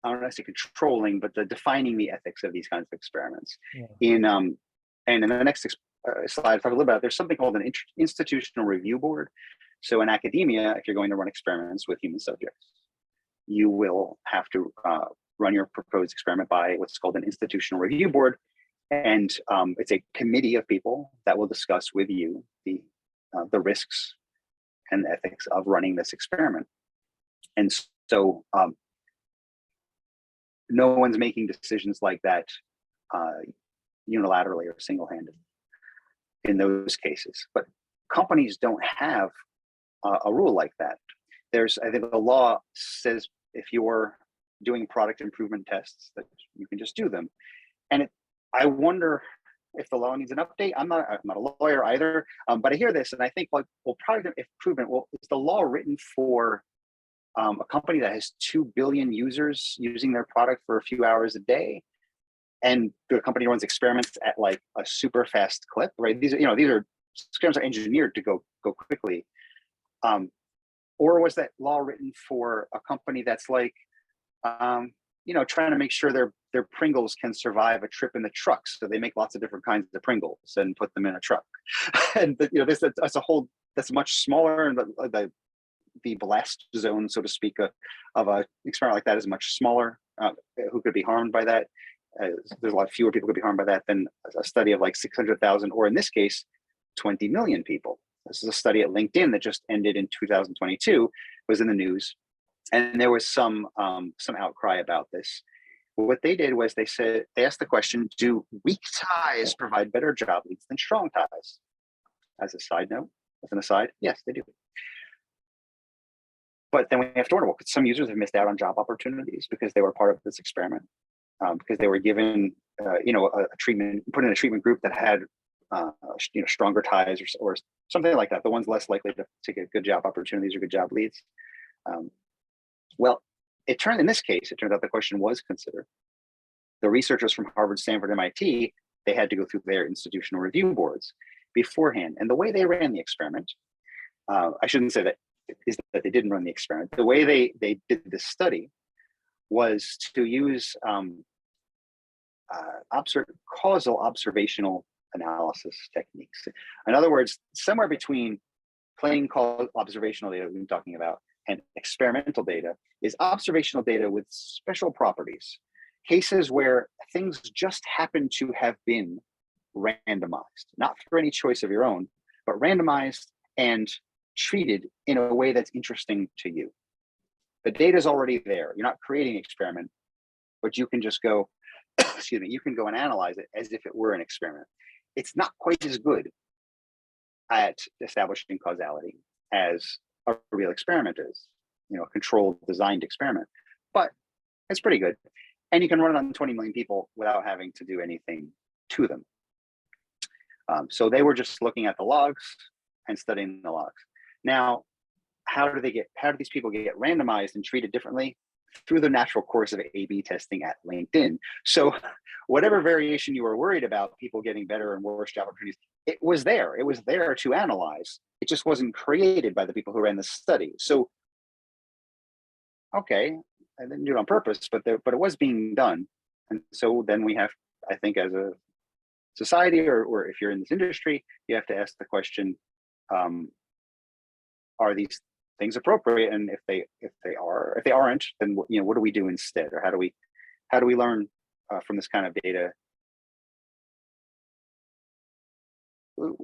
I don't want to say controlling, but defining the ethics of these kinds of experiments. Yeah. And in the next slide, talk a little about, there's something called an institutional review board. So in academia, if you're going to run experiments with human subjects, you will have to run your proposed experiment by what's called an institutional review board. And it's a committee of people that will discuss with you the risks and the ethics of running this experiment. And so no one's making decisions like that unilaterally or single-handed in those cases. But companies don't have a rule like that. I think the law says if you're doing product improvement tests, that you can just do them. And I wonder if the law needs an update. I'm not a lawyer either, but I hear this and I think, product improvement, is the law written for a company that has 2 billion users using their product for a few hours a day, and the company runs experiments at like a super fast clip, right? These experiments are engineered to go quickly. Or was that law written for a company that's like, trying to make sure their Pringles can survive a trip in the truck, so they make lots of different kinds of Pringles and put them in a truck. And that's much smaller, and the blast zone, so to speak, of an experiment like that is much smaller. Who could be harmed by that? There's a lot fewer people could be harmed by that than a study of like 600,000, or in this case, 20 million people. This is a study at LinkedIn that just ended in 2022, was in the news, and there was some outcry about this. What they did was they asked the question, do weak ties provide better job leads than strong ties? As an aside, yes, they do. But then we have to wonder, well, some users have missed out on job opportunities because they were part of this experiment, because they were given, a treatment, put in a treatment group that had stronger ties or something like that. The ones less likely to get good job opportunities or good job leads. Well, in this case, it turned out the question was considered. The researchers from Harvard, Stanford, MIT, they had to go through their institutional review boards beforehand. And the way they ran the experiment, I shouldn't say that is that they didn't run the experiment. The way they did this study was to use causal observational analysis techniques. In other words, somewhere between plain observational data we've been talking about and experimental data is observational data with special properties, cases where things just happen to have been randomized, not for any choice of your own, but randomized and treated in a way that's interesting to you. The data is already there. You're not creating an experiment, but you can just go, excuse me, you can go and analyze it as if it were an experiment. It's not quite as good at establishing causality as a real experiment is, a controlled, designed experiment, but it's pretty good. And you can run it on 20 million people without having to do anything to them. So they were just looking at the logs and studying the logs. Now, how do these people get randomized and treated differently? Through the natural course of A/B testing at LinkedIn. So whatever variation you were worried about, people getting better and worse job opportunities, it was there. It was there to analyze. It just wasn't created by the people who ran the study. So, okay, I didn't do it on purpose, but it was being done. And so then we have, I think, as a society, or if you're in this industry, you have to ask the question, are these things appropriate? And if they aren't, then what do we do instead? Or how do we learn from this kind of data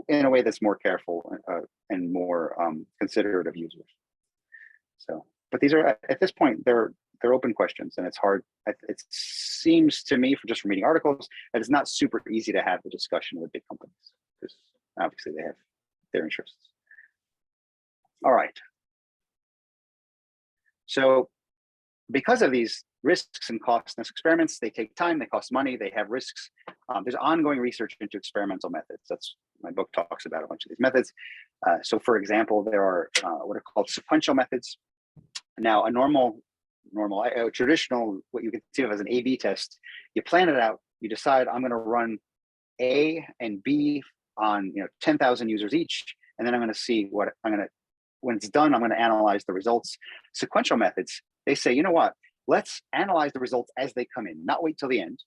in a way that's more careful and more considerate of users? So, but these are, at this point, they're open questions, and it's hard. It seems to me, from reading articles, that it's not super easy to have the discussion with big companies, because obviously they have their interests. All right. So because of these risks and costs, experiments, they take time, they cost money, they have risks. There's ongoing research into experimental methods. That's, my book talks about a bunch of these methods. So for example, there are what are called sequential methods. Now, a traditional, what you can think of as an A/B test, you plan it out, you decide, I'm going to run A and B on 10,000 users each, and then I'm going to see when it's done, I'm going to analyze the results. Sequential methods, they say, you know what, let's analyze the results as they come in, not wait till the end.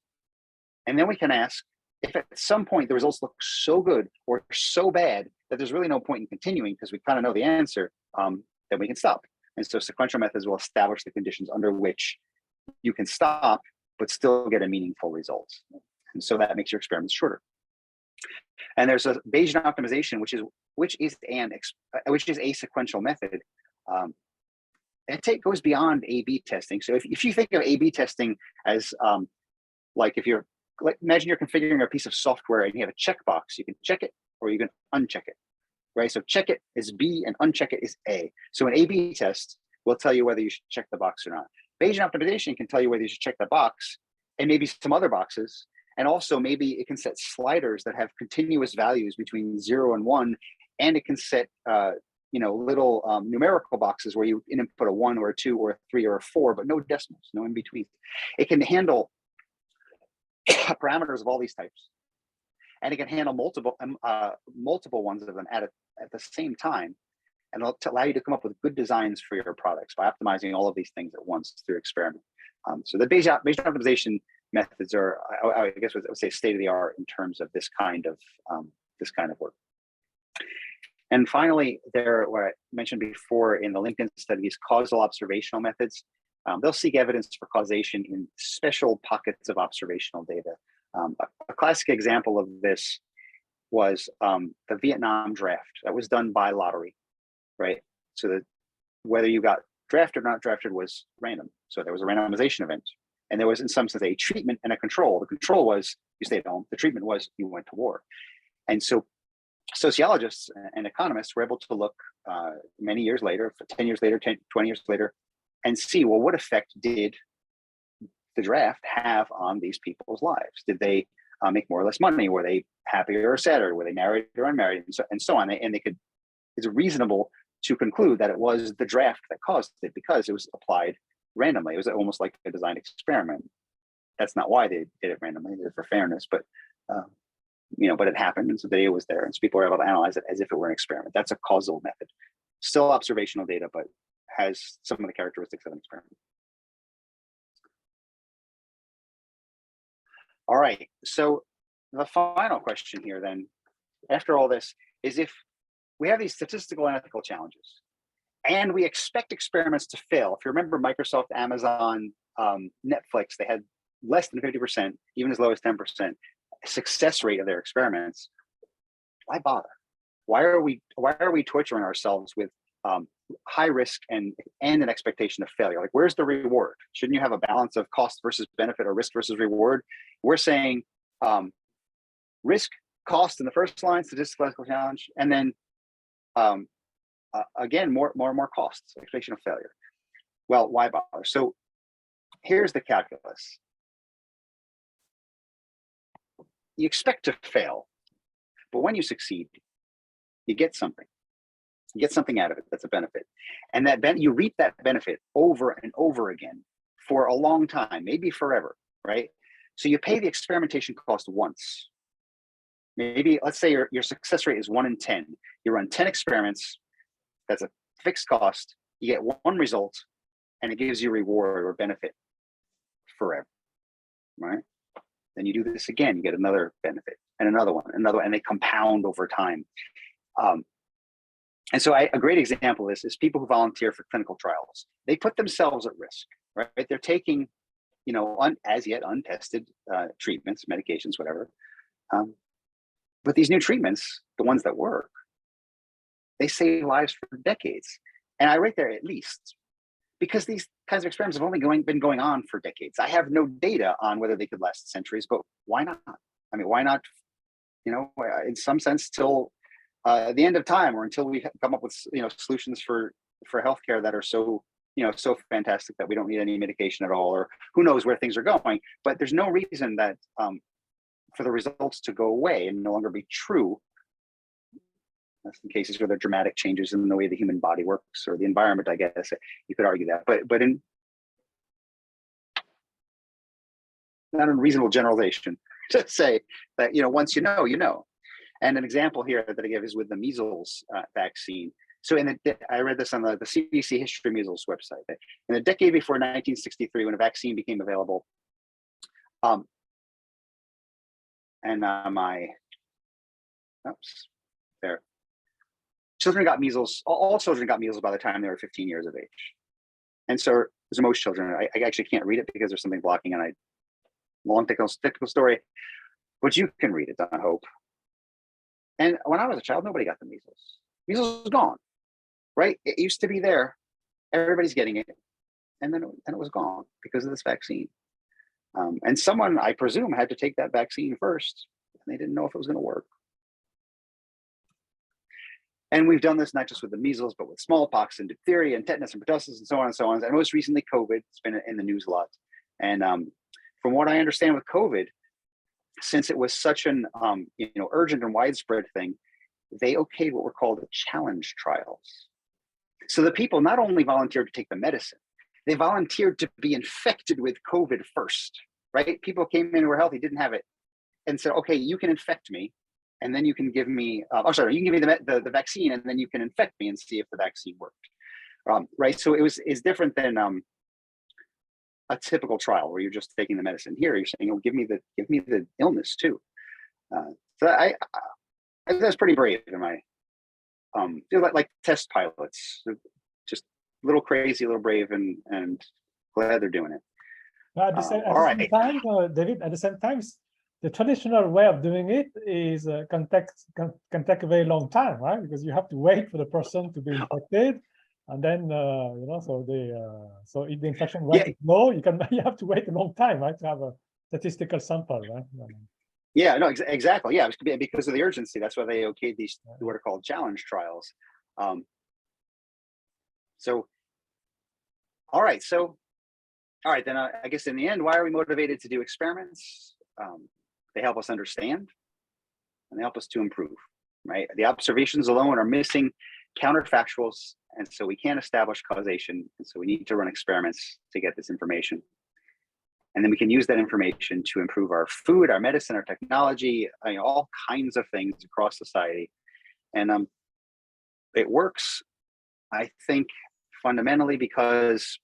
And then we can ask if at some point the results look so good or so bad that there's really no point in continuing because we kind of know the answer, then we can stop. And so sequential methods will establish the conditions under which you can stop, but still get a meaningful result. And so that makes your experiments shorter. And there's a Bayesian optimization, which is a sequential method. It goes beyond A/B testing. So if you think of A/B testing as imagine you're configuring a piece of software and you have a checkbox, you can check it or you can uncheck it, right? So check it is B and uncheck it is A. So an A/B test will tell you whether you should check the box or not. Bayesian optimization can tell you whether you should check the box and maybe some other boxes. And also maybe it can set sliders that have continuous values between 0 and 1. And it can set little numerical boxes where you input a 1 or a 2 or a 3 or a 4, but no decimals, no in between. It can handle parameters of all these types. And it can handle multiple ones of them at the same time. And it'll allow you to come up with good designs for your products by optimizing all of these things at once through experiment. So the Bayesian optimization methods are, I guess, I would say, state of the art in terms of this kind of work. And finally, what I mentioned before in the LinkedIn study, these causal observational methods. They'll seek evidence for causation in special pockets of observational data. A classic example of this was the Vietnam draft that was done by lottery, right? So that whether you got drafted or not drafted was random. So there was a randomization event. And there was, in some sense, a treatment and a control. The control was you stayed home. The treatment was you went to war. And so sociologists and economists were able to look many years later, 10 years later, 20 years later, and see, well, what effect did the draft have on these people's lives? Did they make more or less money? Were they happier or sadder? Were they married or unmarried? And so on. And they could, it's reasonable to conclude that it was the draft that caused it because it was applied randomly. It was almost like a designed experiment. That's not why they did it randomly, they did it for fairness, but but it happened, and so the data was there, and so people were able to analyze it as if it were an experiment. That's a causal method, still observational data, but has some of the characteristics of an experiment. All right, so the final question here then, after all this, is if we have these statistical and ethical challenges, and we expect experiments to fail. If you remember Microsoft, Amazon, Netflix, they had less than 50%, even as low as 10% success rate of their experiments. Why bother? Why are we torturing ourselves with high risk and an expectation of failure? Like, where's the reward? Shouldn't you have a balance of cost versus benefit or risk versus reward? We're saying risk, cost in the first line, statistical ethical challenge, and then again, more and more costs, expectation of failure. Well, why bother? So here's the calculus. You expect to fail, but when you succeed, you get something. You get something out of it that's a benefit. And that you reap that benefit over and over again for a long time, maybe forever, right? So you pay the experimentation cost once. Maybe, let's say your success rate is 1 in 10. You run 10 experiments, that's a fixed cost. You get one result, and it gives you reward or benefit forever, right? Then you do this again, you get another benefit and another one, and they compound over time. And so a great example of this is people who volunteer for clinical trials. They put themselves at risk, right? They're taking, as yet untested treatments, medications, whatever. But these new treatments, the ones that work, they save lives for decades. And I rate there at least, because these kinds of experiments have only been going on for decades. I have no data on whether they could last centuries, but why not? I mean, why not, in some sense, till the end of time, or until we come up with, solutions for healthcare that are so, so fantastic that we don't need any medication at all, or who knows where things are going. But there's no reason that for the results to go away and no longer be true. That's in cases where there are dramatic changes in the way the human body works or the environment, I guess. You could argue that, but in not a reasonable generalization, just say that, once you know. And an example here that I give is with the measles vaccine. So I read this on the CDC History of Measles website. In the decade before 1963, when a vaccine became available, children got measles. All children got measles by the time they were 15 years of age. And so, as most children, I actually can't read it because there's something blocking, and long technical story, but you can read it, I hope. And when I was a child, nobody got the measles. Measles was gone, right? It used to be there. Everybody's getting it. And then it was gone because of this vaccine. And someone, I presume, had to take that vaccine first. And they didn't know if it was going to work. And we've done this not just with the measles, but with smallpox and diphtheria and tetanus and pertussis and so on and so on. And most recently, COVID. It's been in the news a lot. And from what I understand with COVID, since it was such an urgent and widespread thing, they okayed what were called the challenge trials. So the people not only volunteered to take the medicine, they volunteered to be infected with COVID first, right? People came in who were healthy, didn't have it, and said, okay, you can infect me, and then you can give me, you can give me the vaccine, and then you can infect me and see if the vaccine worked, right? So it's different than a typical trial where you're just taking the medicine. Here, you're saying, give me the illness too. So I that's pretty brave in my feel like test pilots, just a little crazy, a little brave, and glad they're doing it. At the same time, David, at the same time, the traditional way of doing it is can take a very long time, right? Because you have to wait for the person to be infected, and then so if the infection rate is low, you have to wait a long time, right, to have a statistical sample, right? Yeah, no, exactly. Yeah, because of the urgency. That's why they okayed these what are called challenge trials. All right, then I guess in the end, why are we motivated to do experiments? they help us understand, and they help us to improve, right? The observations alone are missing counterfactuals, and so we can't establish causation, and so we need to run experiments to get this information. And then we can use that information to improve our food, our medicine, our technology, all kinds of things across society. And it works, I think, fundamentally because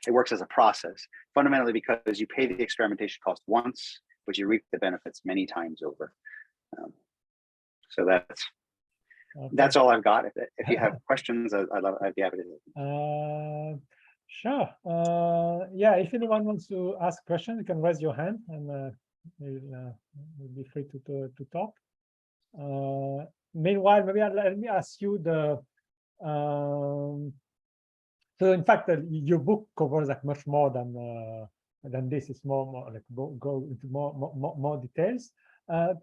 it works as a process, fundamentally because you pay the experimentation cost once, but you reap the benefits many times over. So that's all I've got. If you have questions, I'd be happy to. Sure. Yeah, if anyone wants to ask a question, you can raise your hand, and we'll be free to talk. Meanwhile, maybe let me ask you the. So in fact, your book covers like much more than this. It's more like go into more details.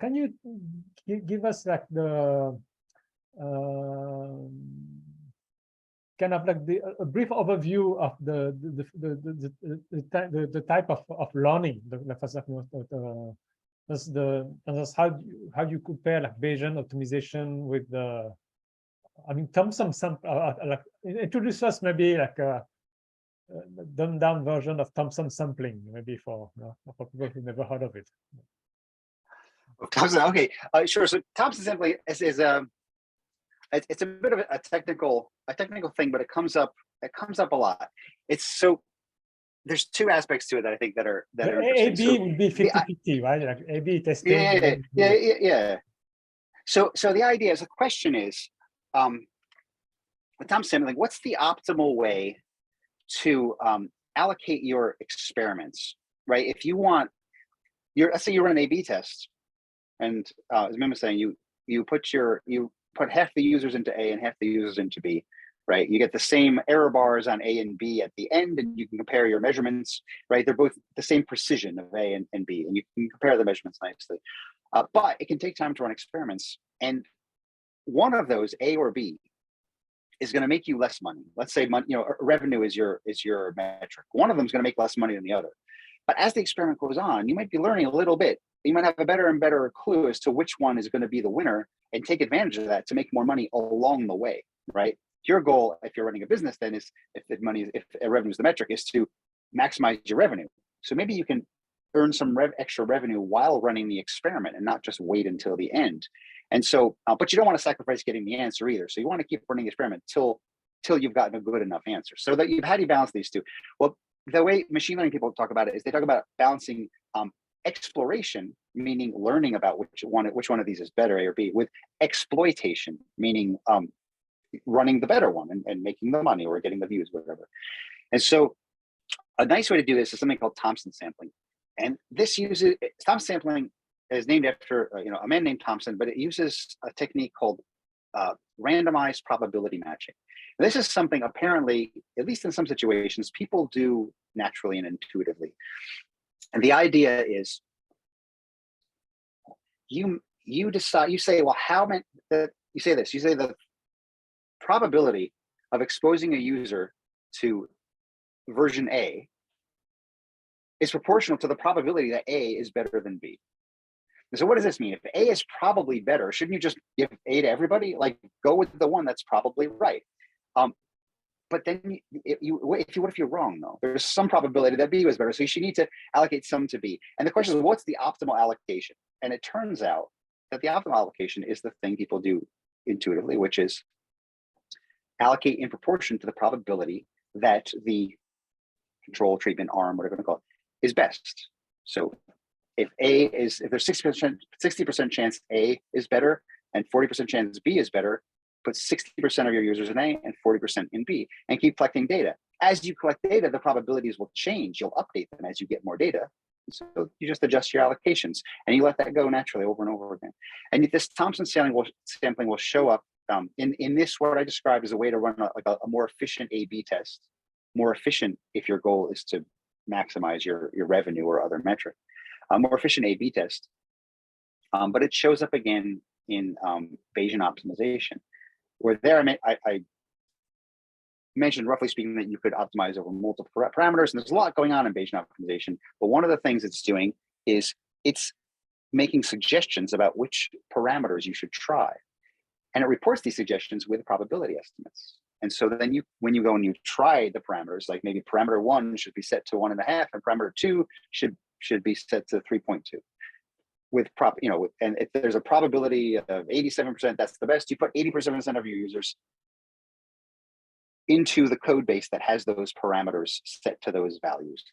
Can you give us like the kind of like a brief overview of the type of learning, how you compare like Bayesian optimization with the, I mean, Thompson like introduce us maybe like a dumbed down version of Thompson sampling, maybe for people who never heard of it. Thompson, okay, sure. So Thompson sampling is it's a bit of a technical thing, but it comes up a lot. It's so there's two aspects to it that I think that are interesting. AB would be 50-50, right? Like AB testing. Yeah. So the idea is, the question is, with Thompson sampling, what's the optimal way to allocate your experiments, right? If you want let's say you run an AB test, and as Mim was saying, you put half the users into A and half the users into B, right? You get the same error bars on A and B at the end, and you can compare your measurements, right? They're both the same precision of A and B, and you can compare the measurements nicely. But it can take time to run experiments, and one of those, A or B, is going to make you less money. Let's say revenue is your metric. One of them is going to make less money than the other. But as the experiment goes on, you might be learning a little bit. You might have a better and better clue as to which one is going to be the winner, and take advantage of that to make more money along the way, right? Your goal, if you're running a business, then is if revenue is the metric, is to maximize your revenue. So maybe you can earn some extra revenue while running the experiment and not just wait until the end. And so, but you don't want to sacrifice getting the answer either. So you want to keep running the experiment till you've gotten a good enough answer. So that how do you balance these two? Well, the way machine learning people talk about it is they talk about balancing exploration, meaning learning about which one of these is better, A or B, with exploitation, meaning running the better one and making the money or getting the views, whatever. And so a nice way to do this is something called Thompson sampling. And this uses, Thompson sampling is named after a man named Thompson, but it uses a technique called randomized probability matching. And this is something apparently, at least in some situations, people do naturally and intuitively. And the idea is you say the probability of exposing a user to version A is proportional to the probability that A is better than B. And so what does this mean? If A is probably better, shouldn't you just give A to everybody? Like, go with the one that's probably right. But then what if you're wrong though? There's some probability that B was better. So you should need to allocate some to B. And the question is, what's the optimal allocation? And it turns out that the optimal allocation is the thing people do intuitively, which is allocate in proportion to the probability that the control, treatment, arm, whatever you call it, is best. So if there's 60% chance A is better and 40% chance B is better, put 60% of your users in A and 40% in B, and keep collecting data. As you collect data, the probabilities will change. You'll update them as you get more data. So you just adjust your allocations, and you let that go naturally over and over again. And this Thompson sampling will show up in this, what I described as a way to run a more efficient A/B test, more efficient if your goal is to maximize your revenue or other metric, a more efficient A/B test. But it shows up again in Bayesian optimization, where there I mentioned, roughly speaking, that you could optimize over multiple parameters, and there's a lot going on in Bayesian optimization. But one of the things it's doing is it's making suggestions about which parameters you should try. And it reports these suggestions with probability estimates. And so then when you go and you try the parameters, like maybe parameter 1 should be set to 1.5 and parameter 2 should be set to 3.2. With and if there's a probability of 87%, that's the best, you put 80% of your users into the code base that has those parameters set to those values.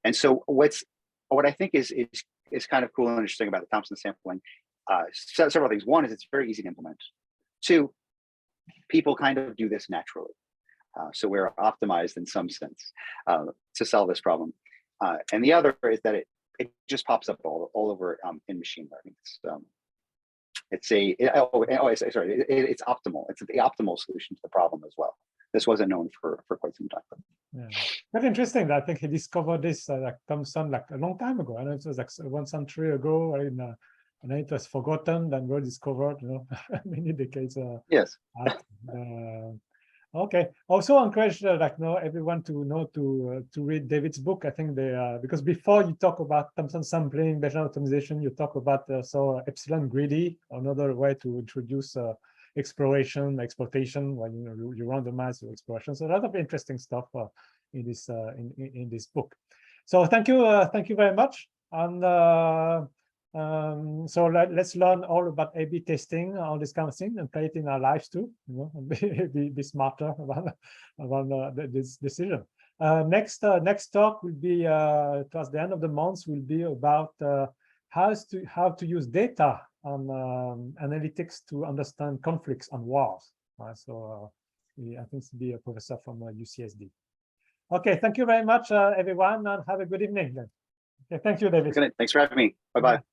And so what I think is kind of cool and interesting about the Thompson sampling, several things. One is it's very easy to implement. 2, people kind of do this naturally. So we're optimized in some sense to solve this problem. And the other is that it just pops up all over in machine learning. It's optimal. It's the optimal solution to the problem as well. This wasn't known for quite some time. Yeah, very interesting. That I think he discovered this like Thompson like a long time ago. I know it was like 1 century ago, and then it was forgotten, then rediscovered, many decades. Yes. Okay. Also encourage everyone to read David's book. I think because before you talk about Thompson sampling, Bayesian optimization, you talk about epsilon greedy, another way to introduce exploration, exploitation when you randomize your exploration. So a lot of interesting stuff in this book. So thank you very much. And so let's learn all about A/B testing, all this kind of thing, and play it in our lives too. And be smarter about this decision. Next talk will be towards the end of the month. Will be about how to use data on analytics to understand conflicts and wars. So I think it's be a professor from UCSD. Okay, thank you very much, everyone, and have a good evening. Then. Okay, thank you, David. Good. Thanks for having me. Bye-bye.